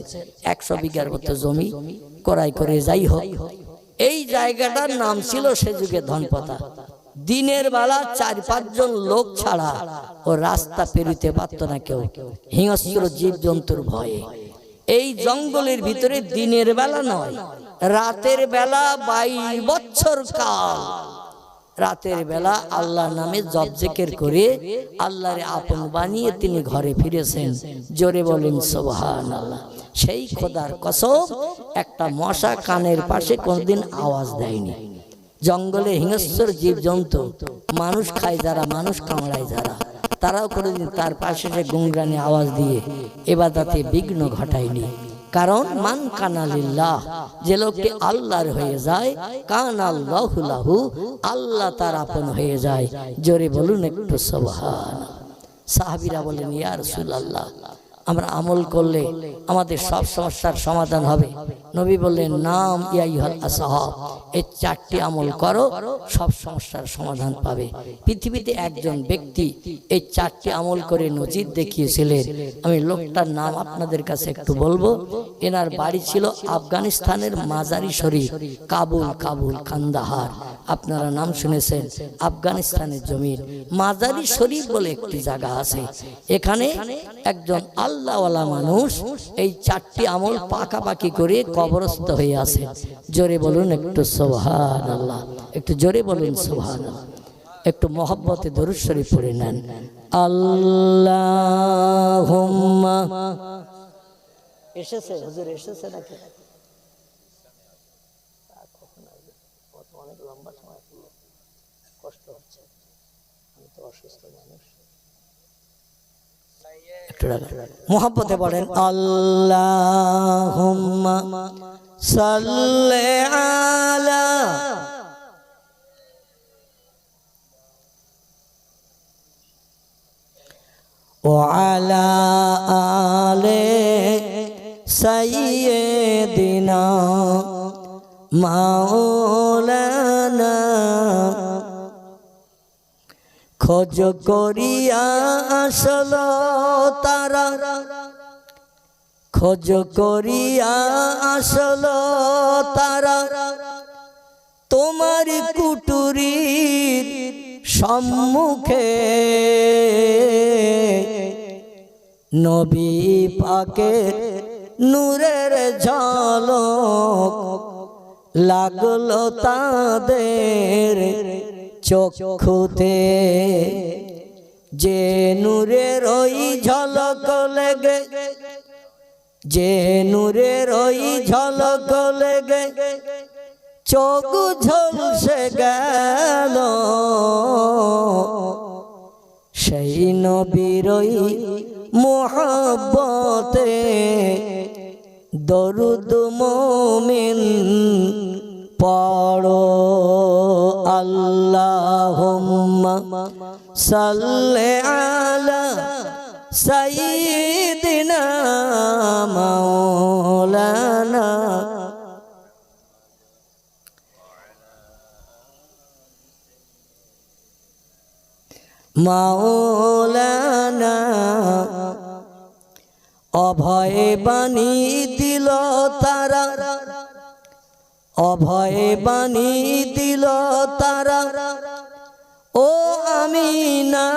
100 বিঘার মতো জমি ক্রয় করে, যাই হোক এই জায়গাটার নাম ছিল সে যুগে ধনপোতা। দিনের বেলা 4-5 জন লোক ছাড়া ও রাস্তা পেরিতে পারত না কেউ, হিংস্র জীব জন্তুর ভয়ে। এই জঙ্গলের ভিতরে দিনের বেলা নয়, রাতের বেলা 22 বছর কাল রাতের বেলা আল্লাহর নামে জপ জিকির করে আল্লাহর আপন বানিয়ে তিনি ঘরে ফিরেছেন। জোরে বলেন সুবহানাল্লাহ। সেই খোদার কসম, একটা মশা কানের পাশে কোনদিন আওয়াজ দেয়নি। জঙ্গলে হিংস্র জীব জন্তু, মানুষ খায় যারা, মানুষ কামড়ায় যারা, তারাও কোনদিন তার পাশে সে গুংরানি আওয়াজ দিয়ে ইবাদতে বিঘ্ন ঘটায়নি। কারণ মান কানা লিল্লাহ, যে লোকটি আল্লাহর হয়ে যায়, কানাল্লাহু লাহু, আল্লাহ তার আপন হয়ে যায়। জোরে বলুন একটু সুবহানাল্লাহ। সাহাবীরা বলেন, ইয়া রাসূলুল্লাহ, আমরা আমল করলে আমাদের সব সমস্যার সমাধান হবে। নবী বললেন, নাম ইয়া আইয়ুহাল আসহাব, এই 4টি আমল করো, সব সমস্যার সমাধান পাবে। পৃথিবীতে একজন ব্যক্তি এই 4টি আমল করে নজির দেখিয়েছিলেন। আমি লোকটার নাম আপনাদের কাছে একটু বলবো। এনার বাড়ি ছিল আফগানিস্তানের মাজারি শরীফ, কাবুল কান্দাহার। আপনারা নাম শুনেছেন, আফগানিস্তানের জমির মাজারি শরীফ বলে একটি জায়গা আছে। এখানে একজন আল্লাহওয়ালা মানুষ এই 4টি আমল পাকাপাকি করে কবরস্থ হয়ে আছে। জোরে বলুন একটু সুবহানাল্লাহ, একটু জোরে বলুন সুবহানাল্লাহ। একটু মহব্বতে দরুদ শরীফ পড়ে নেন। আল্লাহুম্মা, এসেছে হুজুর, এসেছে নাকি? অনেক লম্বা সময় কষ্ট হচ্ছে, আমি তো অসুস্থ মানুষ। মোহাব্বতে পড়েন, আল্লাহুম্মা সাল্লি আলা ওয়া আলা আলি সাইয়্যিদিনা মাওলানা। খোঁজ করিয়া আসল তারা, খোঁজ করিয়া আসল তারা, তোমার কুটুরির সম্মুখে। নবী পাকের নূরের ঝলক লাগলো তাদের চক্ষুতে, যে নূরের ওই ঝলক লেগে, যে নূরের ওই ঝলক লেগে চোখ ঝলসে গেল, সেই নবীর ওই মোহাব্বতে দরুদ মুমিন পড়ো। আল্লাহুম্মা সাল্লি আলা সাইয়্যিদিনা মাওলানা মাওলানা। অভয়ে বাণী দিল তারা, অভয়ে বাণী দিল তারা, ও আমিনা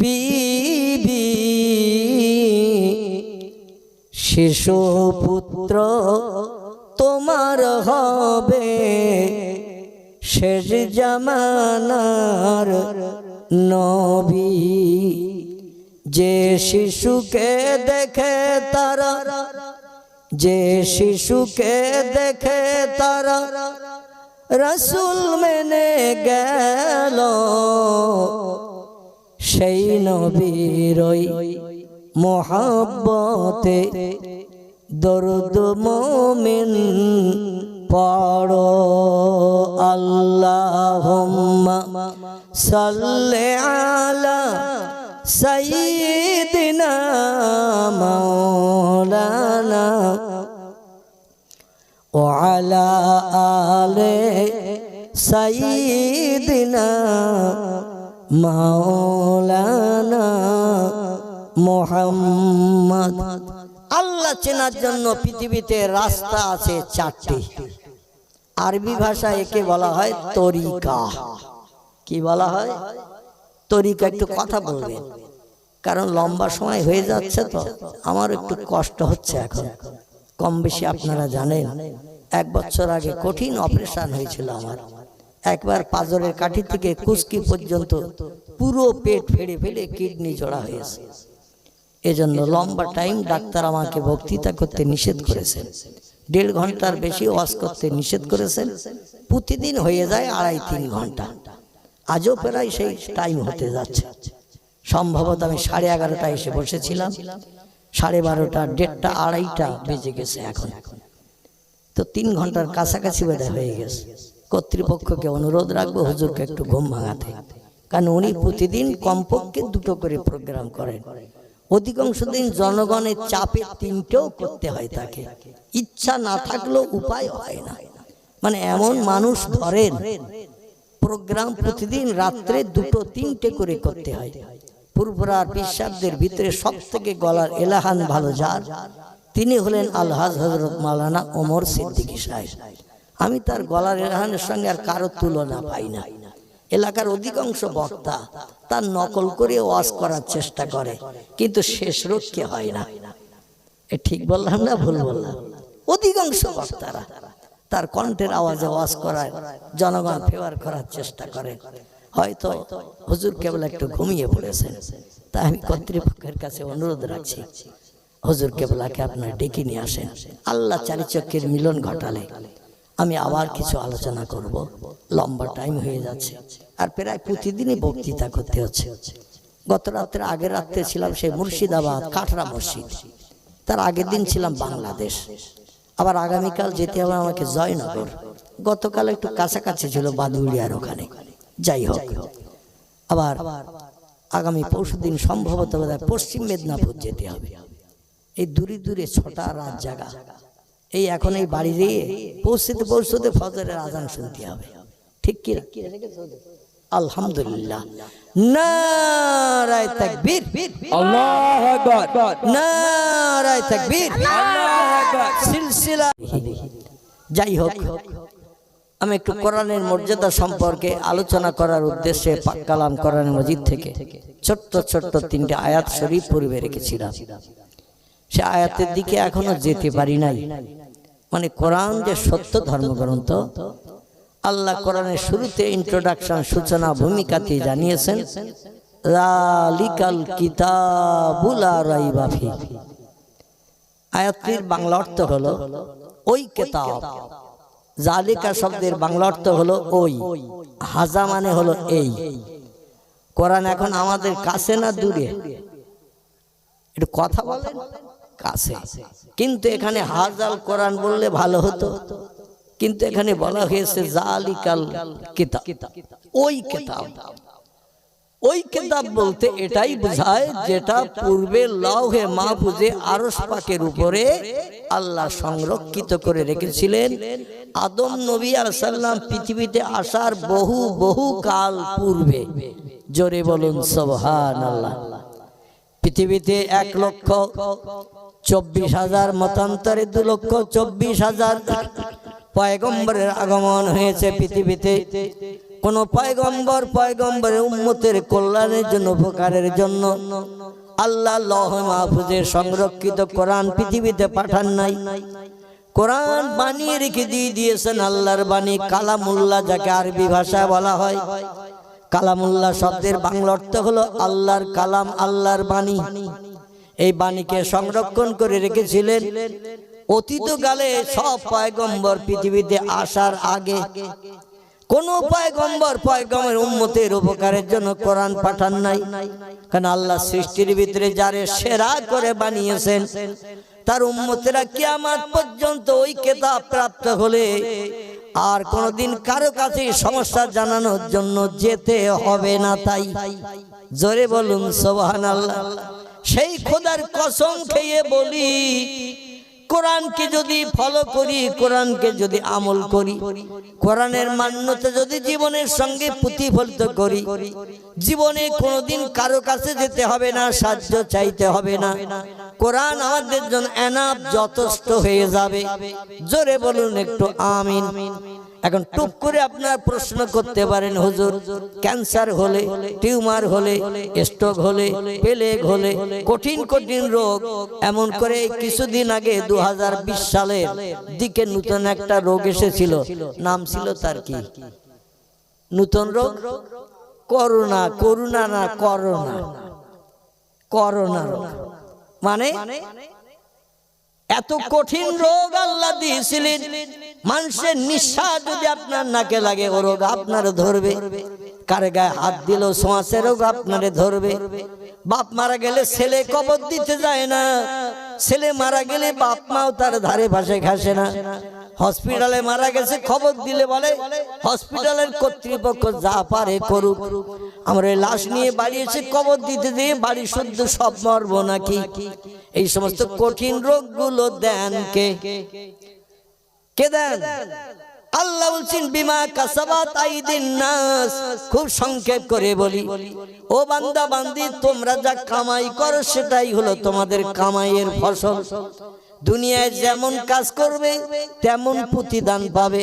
বিবি, শিশু পুত্র তোমার হবে, শেষ জামানার নবী। যে শিশুকে দেখে তারা, যে শিশুকে দেখে তারা রাসূল মেনে গেল, সেই নবীর ওই মোহাব্বতে দরুদ মুমিন পড়ো। আল্লাহুম্মা সাল্লি আলা সাইয়্যিদিনা মাওলানা ওয়া আলা আলি সাইয়্যিদিনা মাওলানা মুহাম্মদ। আল্লাহ চেনার জন্য পৃথিবীতে রাস্তা আছে চারটি। আরবি ভাষায় একে বলা হয় তরিকা। কি বলা হয়? তরিকা। একটু কথা বলবেন, কারণ লম্বা সময় হয়ে যাচ্ছে তো আমার একটু কষ্ট হচ্ছে এখন। কম বেশি আপনারা জানেন 1 বছর আগে কঠিন অপারেশন হয়েছিল আমার। একবার পাঁজরের কাঠি থেকে কুচকি পর্যন্ত পুরো পেট ফেড়ে ফেলে কিডনি জোড়া হয়েছে। এজন্য লম্বা টাইম ডাক্তার আমাকে বক্তৃতা করতে নিষেধ করেছেন, 1.5 ঘন্টার বেশি ওয়াজ করতে নিষেধ করেছেন। প্রতিদিন হয়ে যায় 2.5-3 ঘন্টা। আজও প্রায় সেই টাইম হতে যাচ্ছে। সম্ভবত আমি 11:30টায় এসে বসেছিলাম, 12:30, 1:30, 2:30 বেজে গেছে এখন। তো 3 ঘন্টার কাছাকাছি বোধহয় হয়ে গেছে। কর্তৃপক্ষকে অনুরোধ রাখবো হুজুরকে একটু ঘুম ভাঙাতে, কারণ উনি প্রতিদিন কমপক্ষে 2টো করে প্রোগ্রাম করেন। অধিকাংশ দিন জনগণের চাপে 3টেও করতে হয় তাকে, ইচ্ছা না থাকলেও উপায় হয় না। মানে এমন মানুষ ধরেন প্রোগ্রাম প্রতিদিন রাত্রে 2-3টে করে করতে হয়। ফুরফুরার পিসাবদের ভিতরে সব থেকে গলার এলাহান ভালো যার, তিনি হলেন আলহাজ হযরত মাওলানা ওমর সিদ্দিকী সাহেব। আমি তার গলার এলাহানের সঙ্গে আর কারো তুলনা পাই না। এলাকার অধিকাংশ বক্তা তার নকল করে ওয়াজ করার চেষ্টা করে, কিন্তু শেষ রক্ষে হয় না। এ ঠিক বললাম না ভুল বললাম? অধিকাংশ বক্তারা তার কণ্ঠের আওয়াজে ওয়াজ করার জনগণ ফেভার করার চেষ্টা করে। হয়তো হুজুর কেবল একটু ঘুমিয়ে পড়েছেন, তাই আমি কর্তৃপক্ষের কাছে অনুরোধ রাখছি, হুজুর কেবলাকে আপনারা ডেকে নিয়ে আসেন। আল্লাহ চারিচক্যের মিলন ঘটালে আমি আবার কিছু আলোচনা করব। লম্বা টাইম হয়ে যাচ্ছে, আর প্রায় প্রতিদিনই বক্তৃতা করতে হচ্ছে। গত রাত্রে, আগের রাত্রে ছিলাম সেই মুর্শিদাবাদ কাটরা মসজিদ, তার আগের দিন ছিলাম বাংলাদেশ, আবার আগামীকাল যেতে হবে আমাকে জয়নগর। গতকাল একটু কাছাকাছি ছিল বাদুড়িয়ার ওখানে। যাই হোক, আবার আগামী পরশুদিন সম্ভবত পশ্চিম মেদিনীপুর যেতে হবে। এই দূরে দূরে 6টা রাত জায়গা। এই এখন এই বাড়ি দিয়ে পৌঁছতে পৌঁছতে ফজরের আজান শুনতে হবে। ঠিক কি? আলহামদুলিল্লাহ, নারায়ে তাকবীর, আল্লাহু আকবার, নারায়ে তাকবীর, আল্লাহু আকবার, সিলসিলা। যাই হোক, আমি একটু কোরআনের মর্যাদা সম্পর্কে আলোচনা করার উদ্দেশ্যে পাক কালাম কোরআন মাজিদ থেকে ছোট্ট ছোট্ট 3টে আয়াত শরীফ পড়ে রেখেছিলাম। সে আয়াতের দিকে এখনো যেতে পারি নাই। মানে কোরআন যে সত্য ধর্মগ্রন্থ, আল্লাহ কোরআনের শুরুতে ইন্ট্রোডাকশন সূচনা ভূমিকাতে জানিয়েছেন যালিকাল কিতাবু লা রাইবা ফীহি। আয়াতটির বাংলা অর্থ হলো ওই কিতাব। জালিকা শব্দের বাংলা অর্থ হলো ওই, হাজা মানে হলো এই। কোরআন এখন আমাদের কাছে না দূরে? একটু কথা বলেন। কাছে, কিন্তু এখানে হাজাল কোরআন বললে ভালো হতো, কিন্তু এখানে বলা হয়েছে জালিকাল কিতাব, ওই কিতাব। ওই কিতাব বলতে এটাই বোঝায় যেটা পূর্বে লৌহে মাহফুজে আরশ পাকের উপরে আল্লাহ সংরক্ষিত করে রেখেছিলেন। আদম নবী আলাইহিস সালাম পৃথিবীতে আসার বহু বহু কাল পূর্বে। জোরে বলুন সুবহানাল্লাহ। পৃথিবীতে 1,24,000 মতান্তরে 2,24,000 পয়গম্বরের আগমন হয়েছে পৃথিবীতে। কোন পয়গম্বরের উম্মতের কল্যাণের জন্য, উপকারের জন্য আল্লাহ লৌহে মাহফুজে সংরক্ষিত কোরআন পৃথিবীতে পাঠান নাই। কোরআন বানিয়ে রেখে দিয়েছেন আল্লাহর বাণী, কালামুল্লাহ যাকে আরবি ভাষায় বলা হয়। কালামুল্লাহ শব্দের বাংলা অর্থ হলো আল্লাহর কালাম, আল্লাহর বাণী। এই বাণীকে সংরক্ষণ করে রেখেছিলেন অতীতকালে সব পয়গম্বর পৃথিবীতে আসার আগে। কোন পয়গম্বরের উম্মতের উপকারের জন্য কোরআন পাঠান নাই, কারণ আল্লাহ সৃষ্টির ভিতরে যারে সেরা করে বানিয়েছেন তার উম্মতেরা কিয়ামত পর্যন্ত ওই কিতাব প্রাপ্ত হলে আর কোনদিন কারো কাছে সমস্যা জানানোর জন্য যেতে হবে না। তাই জোরে বলুন সুবহানাল্লাহ। সেই খোদার কসম খেয়ে বলি, কোরআনকে যদি ফলো করি, কোরআনকে যদি আমল করি, কোরআনের মান্যতা যদি জীবনের সঙ্গে প্রতিফলিত করি, জীবনে কোনোদিন কারো কাছে যেতে হবে না, সাহায্য চাইতে হবে না। কোরআন আমাদের জন্য এনাফ, যথেষ্ট হয়ে যাবে। জোরে বলুন একটু আমিন। এখন টুক করে আপনার প্রশ্ন করতে পারেন, হুজুর ক্যান্সার হলে, টিউমার হলে, স্ট্রোক হলে, প্লেগ হলে, কঠিন কঠিন রোগ, এমন করে কিছুদিন আগে 2020 সালের দিকে নতুন একটা রোগ এসেছিল, নাম ছিল তার কি? নতুন রোগ করোনা। করোনা রোগ মানে এত কঠিন রোগ আল্লাহ দিয়েছিলেন, মানুষের নিঃশ্বাস যদি আপনার নাকে লাগে ও রোগ আপনার ধরবে। কারে গায়ে হাত দিল ছোঁয়াচে রোগ আপনারে ধরবে। বাপ মারা গেলে ছেলে কবর দিতে যায় না, ছেলে মারা গেলে বাপ মাও তার ধারে পাশে ঘাসে না। হসপিটালে মারা গেছে, খবর দিলে বলে হসপিটালের কর্তৃপক্ষ যা পারে করুক, আমরা লাশ নিয়ে বাড়ি এসে কবর দিতে দিয়ে বাড়ি শুদ্ধ সব মরবো নাকি? এই সমস্ত কঠিন রোগগুলো দেন কে? দেন? আল্লাহ বলছেন বিমা কাসাবাত আইদিন নাস। খুব সংক্ষেপ করে বলি, ও বান্দা বান্দি, তোমরা যা কামাই করো সেটাই হলো তোমাদের কামাইয়ের ফসল। দুনিয়ায় যেমন কাজ করবে তেমন প্রতিদান পাবে।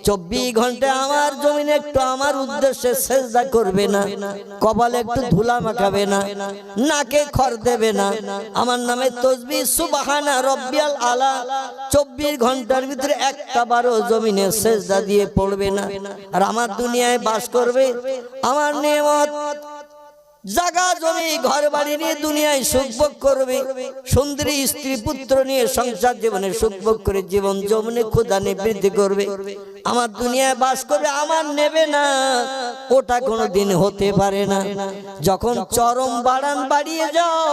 24 ঘন্টা আমার জমিনে একটু আমার উদ্দেশ্যে সেজদা করবে না, কপালে একটু ধুলা মাখাবে না, নাকে খড় দেবে না, আমার নামে তাসবিহ সুবহানা রাব্বিয়াল আলা 24 ঘন্টার ভিতরে একটা বারও জমিনে সেজদা দিয়ে পড়বে না। আর আমার দুনিয়ায় বাস করবে, আমার নিয়ামত জায়গা জমি ঘর বাড়ি নিয়ে দুনিয়ায় সুখভোগ করবে, সুন্দরী স্ত্রী পুত্র নিয়ে সংসার জীবনে সুখভোগ করে জীবন যৌবনে ক্ষুধা বৃদ্ধি করবে। আমার দুনিয়ায় বাস করবে, আমার নেবে না, ওটা কোনোদিন হতে পারে না। যখন চরম বাড়ান বাড়িয়ে যাও,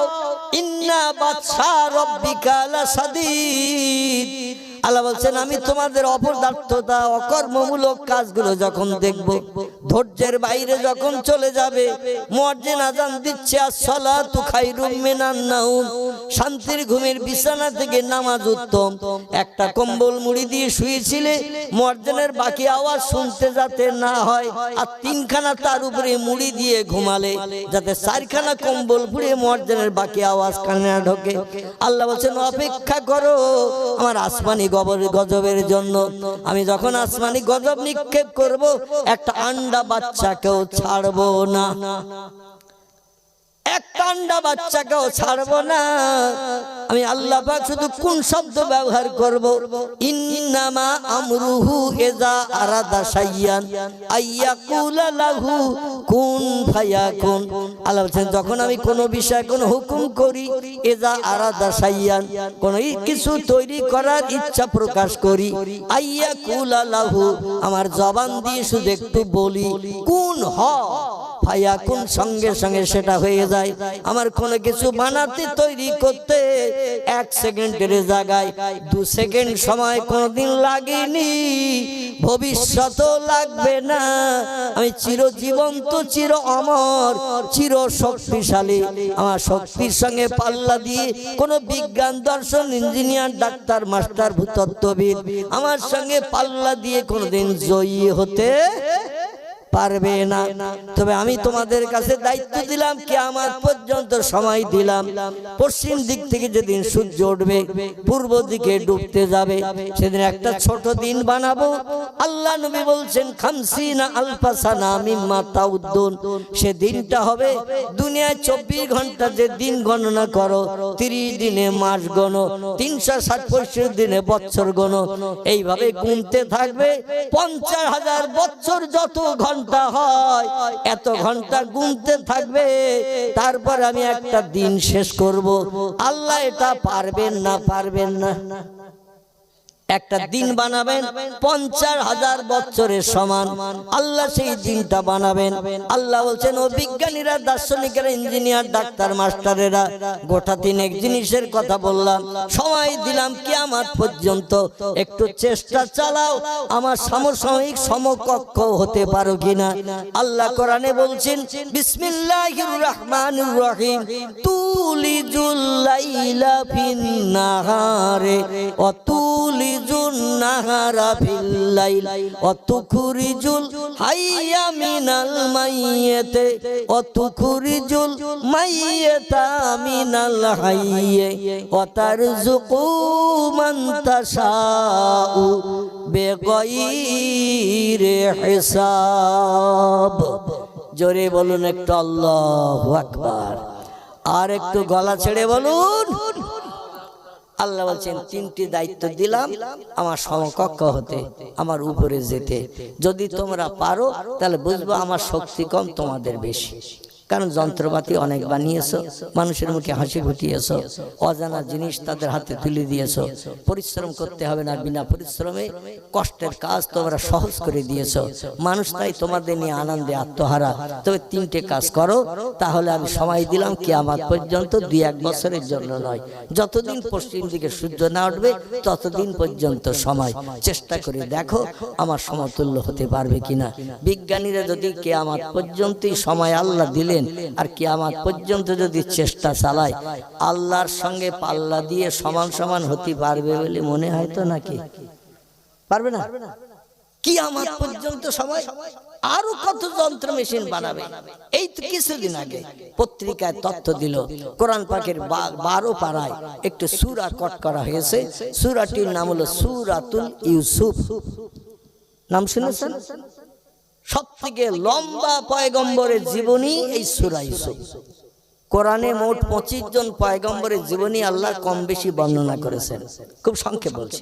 ইন্না বাদশা রব্বিকা লাসাদীদ। আল্লাহ বলছেন আমি তোমাদের অপদার্থতা, অকর্মমূলক কাজগুলো যখন দেখব, ধৈর্যের বাইরে যখন চলে যাবে, মুয়াজ্জিন আযান দিচ্ছে আসসালাতু খায়রুম মিনান নাওম, শান্তির ঘুমের বিছানা থেকে নামাজ উত্তম। একটা কম্বল মুড়ি দিয়ে শুয়েছিলে, মুয়াজ্জিনের বাকি আওয়াজ শুনতে যাতে না হয়, আর 3খানা তার উপরে মুড়ি দিয়ে ঘুমালে যাতে 4খানা কম্বল পুড়ে মুয়াজ্জিনের বাকি আওয়াজ কানে না ঢোকে। আল্লাহ বলছেন অপেক্ষা করো আমার আসমানি গজবের জন্য। আমি যখন আসমানি গজব নিক্ষেপ করব, একটা আন্ডা বাচ্চাকেও ছাড়বো না। একটা আন্ডা বাচ্চাকেও ছাড়বো না। আমি আল্লাহ পাক শুধু কোন শব্দ ব্যবহার করব, ইন্নামা আমরুহু ইযা আরাদা শাইয়ান আইয়াকুলা লাহু কুন ফায়াকুন। আল্লাহ বলেন যখন আমি কোনো বিষয় কোনো হুকুম করি, ইযা আরাদা শাইয়ান কোনো কিছু তৈরি করার ইচ্ছা প্রকাশ করি, আইয়াকুলা লাহু আমার জবান দিয়ে শুধু একটু বলি কুন হ ফায়াকুন, সঙ্গে সঙ্গে সেটা হয়ে যায়। আমার কোনো কিছু বানাতে তৈরি করতে 1 সেকেন্ডের জায়গায় 2 সেকেন্ড সময় কোনোদিন লাগেনি, ভবিষ্যতও লাগবে না। আমি চিরজীবন্ত, চির অমর, চির শক্তিশালী। আমার শক্তির সঙ্গে পাল্লা দিয়ে কোনো বিজ্ঞান, দর্শন, ইঞ্জিনিয়ার, ডাক্তার, মাস্টার, ভূতত্ত্ববিদ আমার সঙ্গে পাল্লা দিয়ে কোনোদিন জয়ী হতে পারবে না। তবে আমি তোমাদের কাছে দায়িত্ব দিলাম, কিয়ামত পর্যন্ত সময় দিলাম। পশ্চিম দিক থেকে যেদিন সূর্য উঠবে, পূর্ব দিকে ডুবতে যাবে, সেদিন একটা ছোট দিন বানাবো। আল্লাহ নবী বলছেন খামসিনা আলফা সানা মিম্মা তাউদ্দুন। সে দিনটা হবে দুনিয়ায় 24 ঘন্টা যে দিন গণনা করো, 30 দিনে মাস গণো, 365 দিনে বছর গণো, এইভাবে গুনতে থাকবে। 50,000 বছর যত ঘন্টা হয়, এত ঘন্টা গুনতে থাকবে। তারপর আমি একটা দিন শেষ করব। আল্লাহ এটা পারবেন না, পারবেন না। একটা দিন বানাবেন 50,000 বছরের সমান, আল্লাহ সেই দিনটা বানাবেন। আল্লাহ বলছেন ও বিজ্ঞানীরা, দার্শনিকেরা, ইঞ্জিনিয়ার, ডাক্তার, মাস্টারেরা, গোটা 3 জিনিসের কথা বললাম, সময় দিলাম কিয়ামত পর্যন্ত। একটু চেষ্টা চালাও, আমার সমসাময়িক সমকক্ষ হতে পারো কিনা। আল্লাহ কোরআনে বলছেন বিসমিল্লাহির রহমানির রহিম, তুলিজুল লাইলা ফিন নাহারে ওয়া তুলিজুল নাহারা ফিল লাইল ওয়া তুখরিজুল হাইয়া মিনাল মাইয়িতি ওয়া তুখরিজুল মাইয়িতা মিনাল হাইয়্যি ওয়া তারযুকু মান তাশাউ বিগাইরি হিসাব। জোরে বলুন একটু আল্লাহু আকবার, আর একটু গলা ছেড়ে বলুন। আল্লাহ বলছেন 3টি দায়িত্ব দিলাম আমার সমকক্ষ হতে, আমার উপরে যেতে। যদি তোমরা পারো তাহলে বুঝবো আমার শক্তি কম, তোমাদের বেশি। কারণ যন্ত্রপাতি অনেক বানিয়েছো, মানুষের মুখে হাসি ফুটিয়েছো, অজানা জিনিস তাদের হাতে তুলে দিয়েছো। পরিশ্রম করতে হবে না, বিনা পরিশ্রমে কষ্টের কাজ তোমরা সহজ করে দিয়েছো। মানুষ তাই তোমাদের নিয়ে আনন্দে আত্মহারা। তবে 3টে কাজ করো, তাহলে আমি সময় দিলাম কিয়ামত পর্যন্ত, 2-1 বছরের জন্য নয়। যতদিন পশ্চিম দিকে সূর্য না উঠবে ততদিন পর্যন্ত সময়। চেষ্টা করে দেখো আমার সমতুল্য হতে পারবে কিনা। বিজ্ঞানীরা যদি কিয়ামত পর্যন্তই সময় আল্লাহ দিলেন আর কিয়ামত পর্যন্ত যদি চেষ্টা চালায়, আল্লাহর সঙ্গে পাল্লা দিয়ে সমান সমান হতে পারবে বলে মনে হয় তো? নাকি পারবে না? কিয়ামত পর্যন্ত সময় আরো কত যন্ত্র মেশিন বানাবে। এই তো কিছুদিন আগে পত্রিকায় তথ্য দিল, কোরআন পাকের 12 পারায় একটু সূরা কট করা হয়েছে। সূরাটির নাম হলো সূরাতুল ইউসুফ। নাম শুনেছেন? সবথেকে লম্বা পয়গম্বরের জীবনী এই সূরা ইউসুফ। কোরআনে মোট 25 জন পয়গম্বরের জীবনী আল্লাহ কম বেশি বর্ণনা করেছেন। খুব সংক্ষেপে বলছি,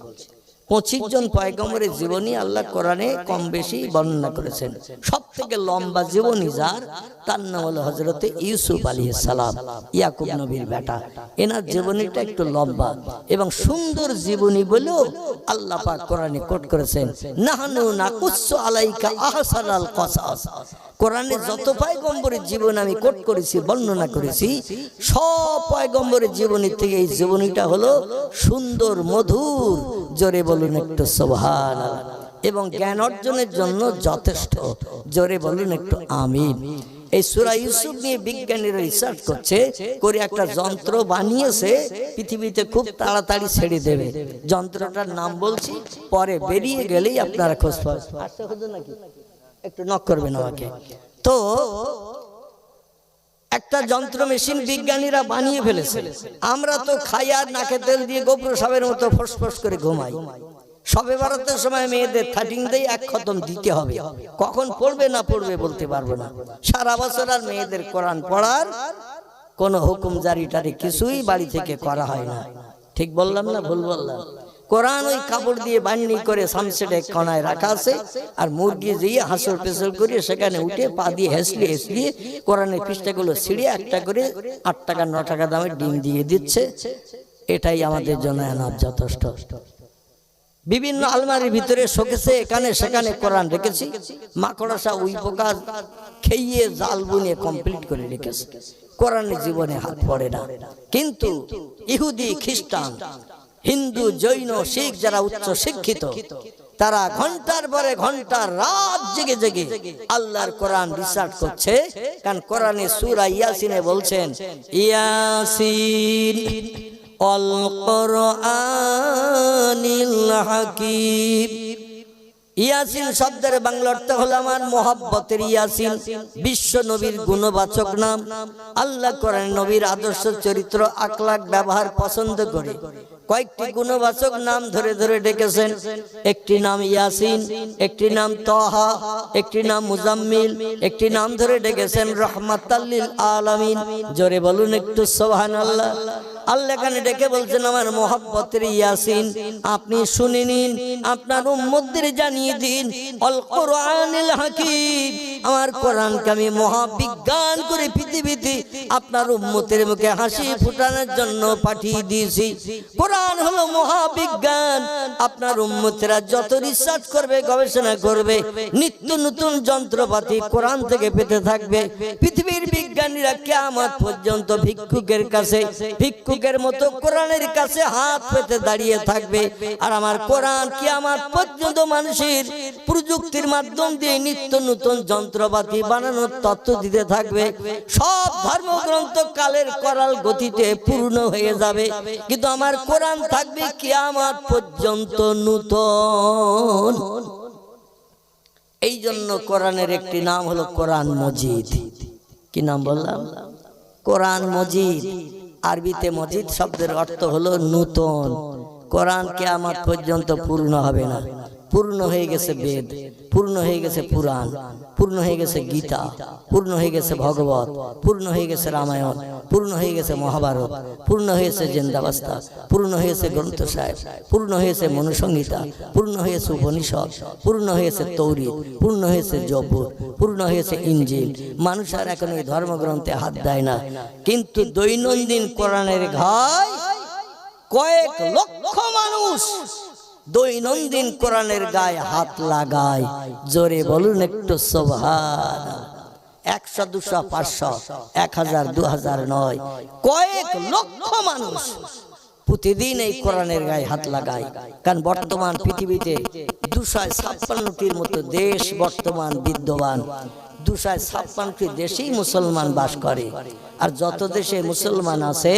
25 জন পয়গম্বরের জীবনী আল্লাহ কোরআনে কম বেশি বর্ণনা করেছেন। সবথেকে লম্বা জীবনী যার, তার নাম হলো হযরতে ইউসুফ আলাইহিস সালাম, ইয়াকুব নবীর বেটা। এনার জীবনীটা একটু লম্বা এবং সুন্দর জীবনী বলেও আল্লাহ পাক কোরআনে কোট করেছেন, নাহনু নাকুসু আলাইকা আহসানাল কসাস। কোরআনে যত পয়গম্বরের জীবন আমি কোট করেছি, বর্ণনা করেছি, সব পয়গম্বরের জীবনী থেকে এই জীবনীটা হলো সুন্দর, মধুর। জোরে বলুন একটু সুবহানাল্লাহ। এবং জ্ঞান অর্জনের জন্য যথেষ্ট। জোরে বলুন একটু আমিন। এই সূরা ইউসুফ নিয়ে বিজ্ঞানীরা রিসার্চ করছে, করে একটা যন্ত্র বানিয়েছে, পৃথিবীতে খুব তাড়াতাড়ি ছেড়ে দেবে। যন্ত্রটার নাম বলছি, পরে বেরিয়ে গেলেই আপনারা খোঁজ পাবেন। আসতে হবে নাকি একটু নক করবেন আমাকে। তো একটা যন্ত্র মেশিন বিজ্ঞানীরা বানিয়ে ফেলেছে। আমরা তো খাই আর নাকে তেল দিয়ে গোপ্র সাপের মতো ফসফস করে ঘুমাই। সবে বরাতের সময় মেয়েদের 13 দেই 1 খতম দিতে হবে। কখন পড়বে না পড়বে বলতে পারবো না। সারা বছর আর মেয়েদের কোরআন পড়ার কোনো হুকুম জারি টারি কিছুই বাড়ি থেকে করা হয় না। ঠিক বললাম না ভুল বললাম? কোরআন ওই কাপড় দিয়ে বান্নি করে সামসেটে কোনায় রাখা আছে, আর মুরগি দিয়ে হাসর পেছর করে সেখানে উঠে পা দিয়ে হেসলিয়ে হেসলিয়ে কোরআনের পৃষ্ঠাগুলো ছিঁড়ে একটা করে 8 টাকা 9 টাকা দামের ডিম দিয়ে দিচ্ছে। এটাই আমাদের জন্য এনাফ, যথেষ্ট। বিভিন্ন আলমারির ভিতরে শোকেসে এখানে সেখানে কোরআন রেখেছি, মাকড়সা উই পোকা খেয়ে জাল বুনিয়ে কমপ্লিট করে রেখেছে। কোরআনের জীবনে হাত পড়ে না। কিন্তু ইহুদি, খ্রিস্টান, হিন্দু, জৈন, শিখ যারা উচ্চ শিক্ষিত, তারা ঘন্টার পরে ঘন্টা রাত জেগে জেগে আল্লাহর কোরআন রিসার্চ করছে। কারণ কোরআনে সূরা ইয়াসিনে বলছেন, ইয়াসিন অল কোরআনিল হাকিম। ইয়াসিন শব্দের বাংলা অর্থ হলো আমার মোহাব্বতের ইয়াসিন, বিশ্ব নবীর গুণবাচক নাম। আল্লাহ কোরআন নবীর আদর্শ চরিত্র আখলাক ব্যবহার পছন্দ করে কয়েকটি গুণবাচক নাম ধরে ধরে ডেকেছেন। একটি নাম ইয়াসিন, একটি নাম তাহা, একটি নাম মুজাম্মিল, একটি নাম ধরে ডেকেছেন রহমাতাল লিল আলামিন। জোরে বলুন একটু সুবহানাল্লাহ। আল্লাহ এখানে ডেকে বলছেন আমার মোহাব্বতের ইয়াসিন, আপনি শুনে নিন, আপনার উম্মতদের জানিয়ে দিন, আল কোরআনিল হাকিম, আমার কোরআনকে আমি মহাবিজ্ঞান করে পৃথিবীতে আপনার উম্মতের মুখে হাসি ফোটানোর জন্য পাঠিয়ে দিয়েছি। কোরআন হলো মহাবিজ্ঞান। আপনার উম্মতেরা যত রিসার্চ করবে, গবেষণা করবে, নিত্য নতুন যন্ত্রপাতি কোরআন থেকে পেতে থাকবে। পৃথিবীর বিজ্ঞানীরা কিয়ামত পর্যন্ত ভিক্ষুকের কাছে, ভিক্ষুকের মতো কোরআনের কাছে হাত পেতে দাঁড়িয়ে থাকবে। আর আমার কোরআন কিয়ামত পর্যন্ত মানুষের প্রযুক্তির মাধ্যম দিয়ে নিত্য নতুন যন্ত্রপাতি বানানোর তথ্য দিতে থাকবে। সব ধর্মগ্রন্থ কালের করাল গতিতে পূর্ণ হয়ে যাবে, কিন্তু আমার কোরআন থাকবে কিয়ামত পর্যন্ত নূতন। এই জন্য কোরআনের একটি নাম হলো কোরআন মজিদ। কি নাম বললাম? কোরআন মজিদ। আরবিতে মজিদ শব্দের অর্থ হলো নূতন। কোরআন কিয়ামত পর্যন্ত পূর্ণ হবে না। পূর্ণ হয়ে গেছে বেদ, পূর্ণ হয়ে গেছে পুরাণ, পূর্ণ হয়ে গেছে গীতা, পূর্ণ হয়ে গেছে ভগবত, পূর্ণ হয়ে গেছে রামায়ণ, পূর্ণ হয়ে গেছে মহাভারত, পূর্ণ হয়েছে জিন্দাবাস্তা, পূর্ণ হয়েছে গ্রন্থ সাহেব, পূর্ণ হয়েছে মনুসংহিতা, পূর্ণ হয়েছে উপনিষদ, পূর্ণ হয়েছে তৌরিত, পূর্ণ হয়েছে জবুর, পূর্ণ হয়েছে ইনজিল। মানুষ আর এখন এই ধর্মগ্রন্থে হাত দেয় না, কিন্তু দৈনন্দিন কোরআনের ঘায় কয়েক লক্ষ মানুষ দৈনন্দিন কোরআনের গায়ে হাত লাগায়। জোরে বলুন একটু সুবহানাল্লাহ। 100, 200, 500, 1000, 2000 নয়, কয়েক লক্ষ মানুষ প্রতিদিন এই কোরআনের গায়ে হাত লাগায়। কারণ বর্তমান পৃথিবীতে 256টির মতো দেশ বর্তমান বিদ্যমান। 256টি দেশেই মুসলমান বাস করে। আর যত দেশে মুসলমান আছে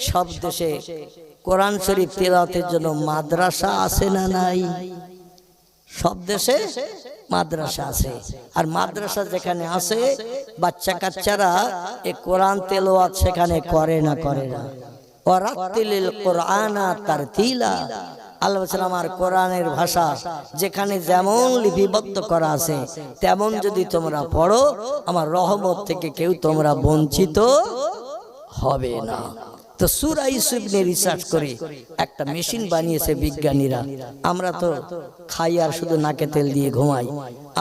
সব দেশে কোরআন শরীফ তিলাওয়াতের জন্য মাদ্রাসা আছে না নাই? সব দেশে মাদ্রাসা আছে। আর মাদ্রাসা যেখানে আছে বাচ্চা কাচ্চারা এই কোরআন তেলাওয়াত সেখানে করে না? করে না। ওয়ারাতিলিল কোরআনা তারতিলা। আল্লাহ বলেন আমার কোরআনের ভাষা যেখানে যেমন লিপিবদ্ধ করা আছে তেমন যদি তোমরা পড়ো, আমার রহমত থেকে কেউ তোমরা বঞ্চিত হবে না। তো সূরা ইউসুফ নিয়ে রিসার্চ করে একটা মেশিন বানিয়েছে বিজ্ঞানীরা। আমরা তো খাই আর শুধু নাকে তেল দিয়ে ঘুমাই।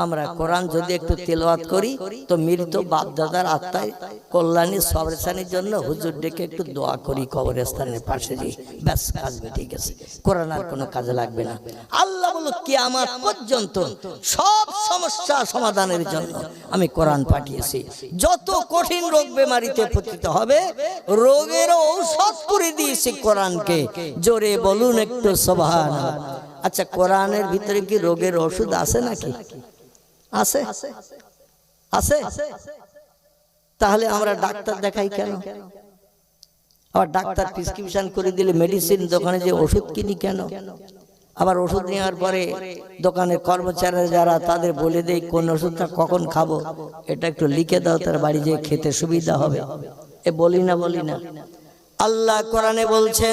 আমরা কোরআন যদি একটু তেলাওয়াত করি তো মৃত বাপ দাদার আত্মায় কল্যাণী সবরেশানির জন্য হুজুর ডেকে একটু দোয়া করি কবরস্থানের পাশে দিয়ে, ব্যাস কাজ ঠিক আছে। কোরআন আর কোনো কাজে লাগবে না। আল্লাহ বলো কিয়ামত পর্যন্ত সব সমস্যা সমাধানের জন্য আমি কোরআন পাঠিয়েছি। যত কঠিন রোগ বেমারিতে পতিত হবে রোগের ঔষধ করে দিয়েছি কোরআনকে। জোরে বলুন একটু সুবহানাল্লাহ। আচ্ছা, কোরআনের ভিতরে কি রোগের ওষুধ আছে নাকি? আছে? আছে? তাহলে আমরা ডাক্তার দেখাই কেন? আবার ডাক্তার প্রেসক্রিপশন করে দিলে মেডিসিন দোকানে যে ওষুধ কিনি কেন? আবার ওষুধ নেওয়ার পরে দোকানের কর্মচারীরা যারা তাদের বলে দেয় কোন ওষুধটা কখন খাবো, এটা একটু লিখে দাও, তার বাড়ি যেয়ে খেতে সুবিধা হবে। এ বলি না? আল্লাহ কোরআনে বলছেন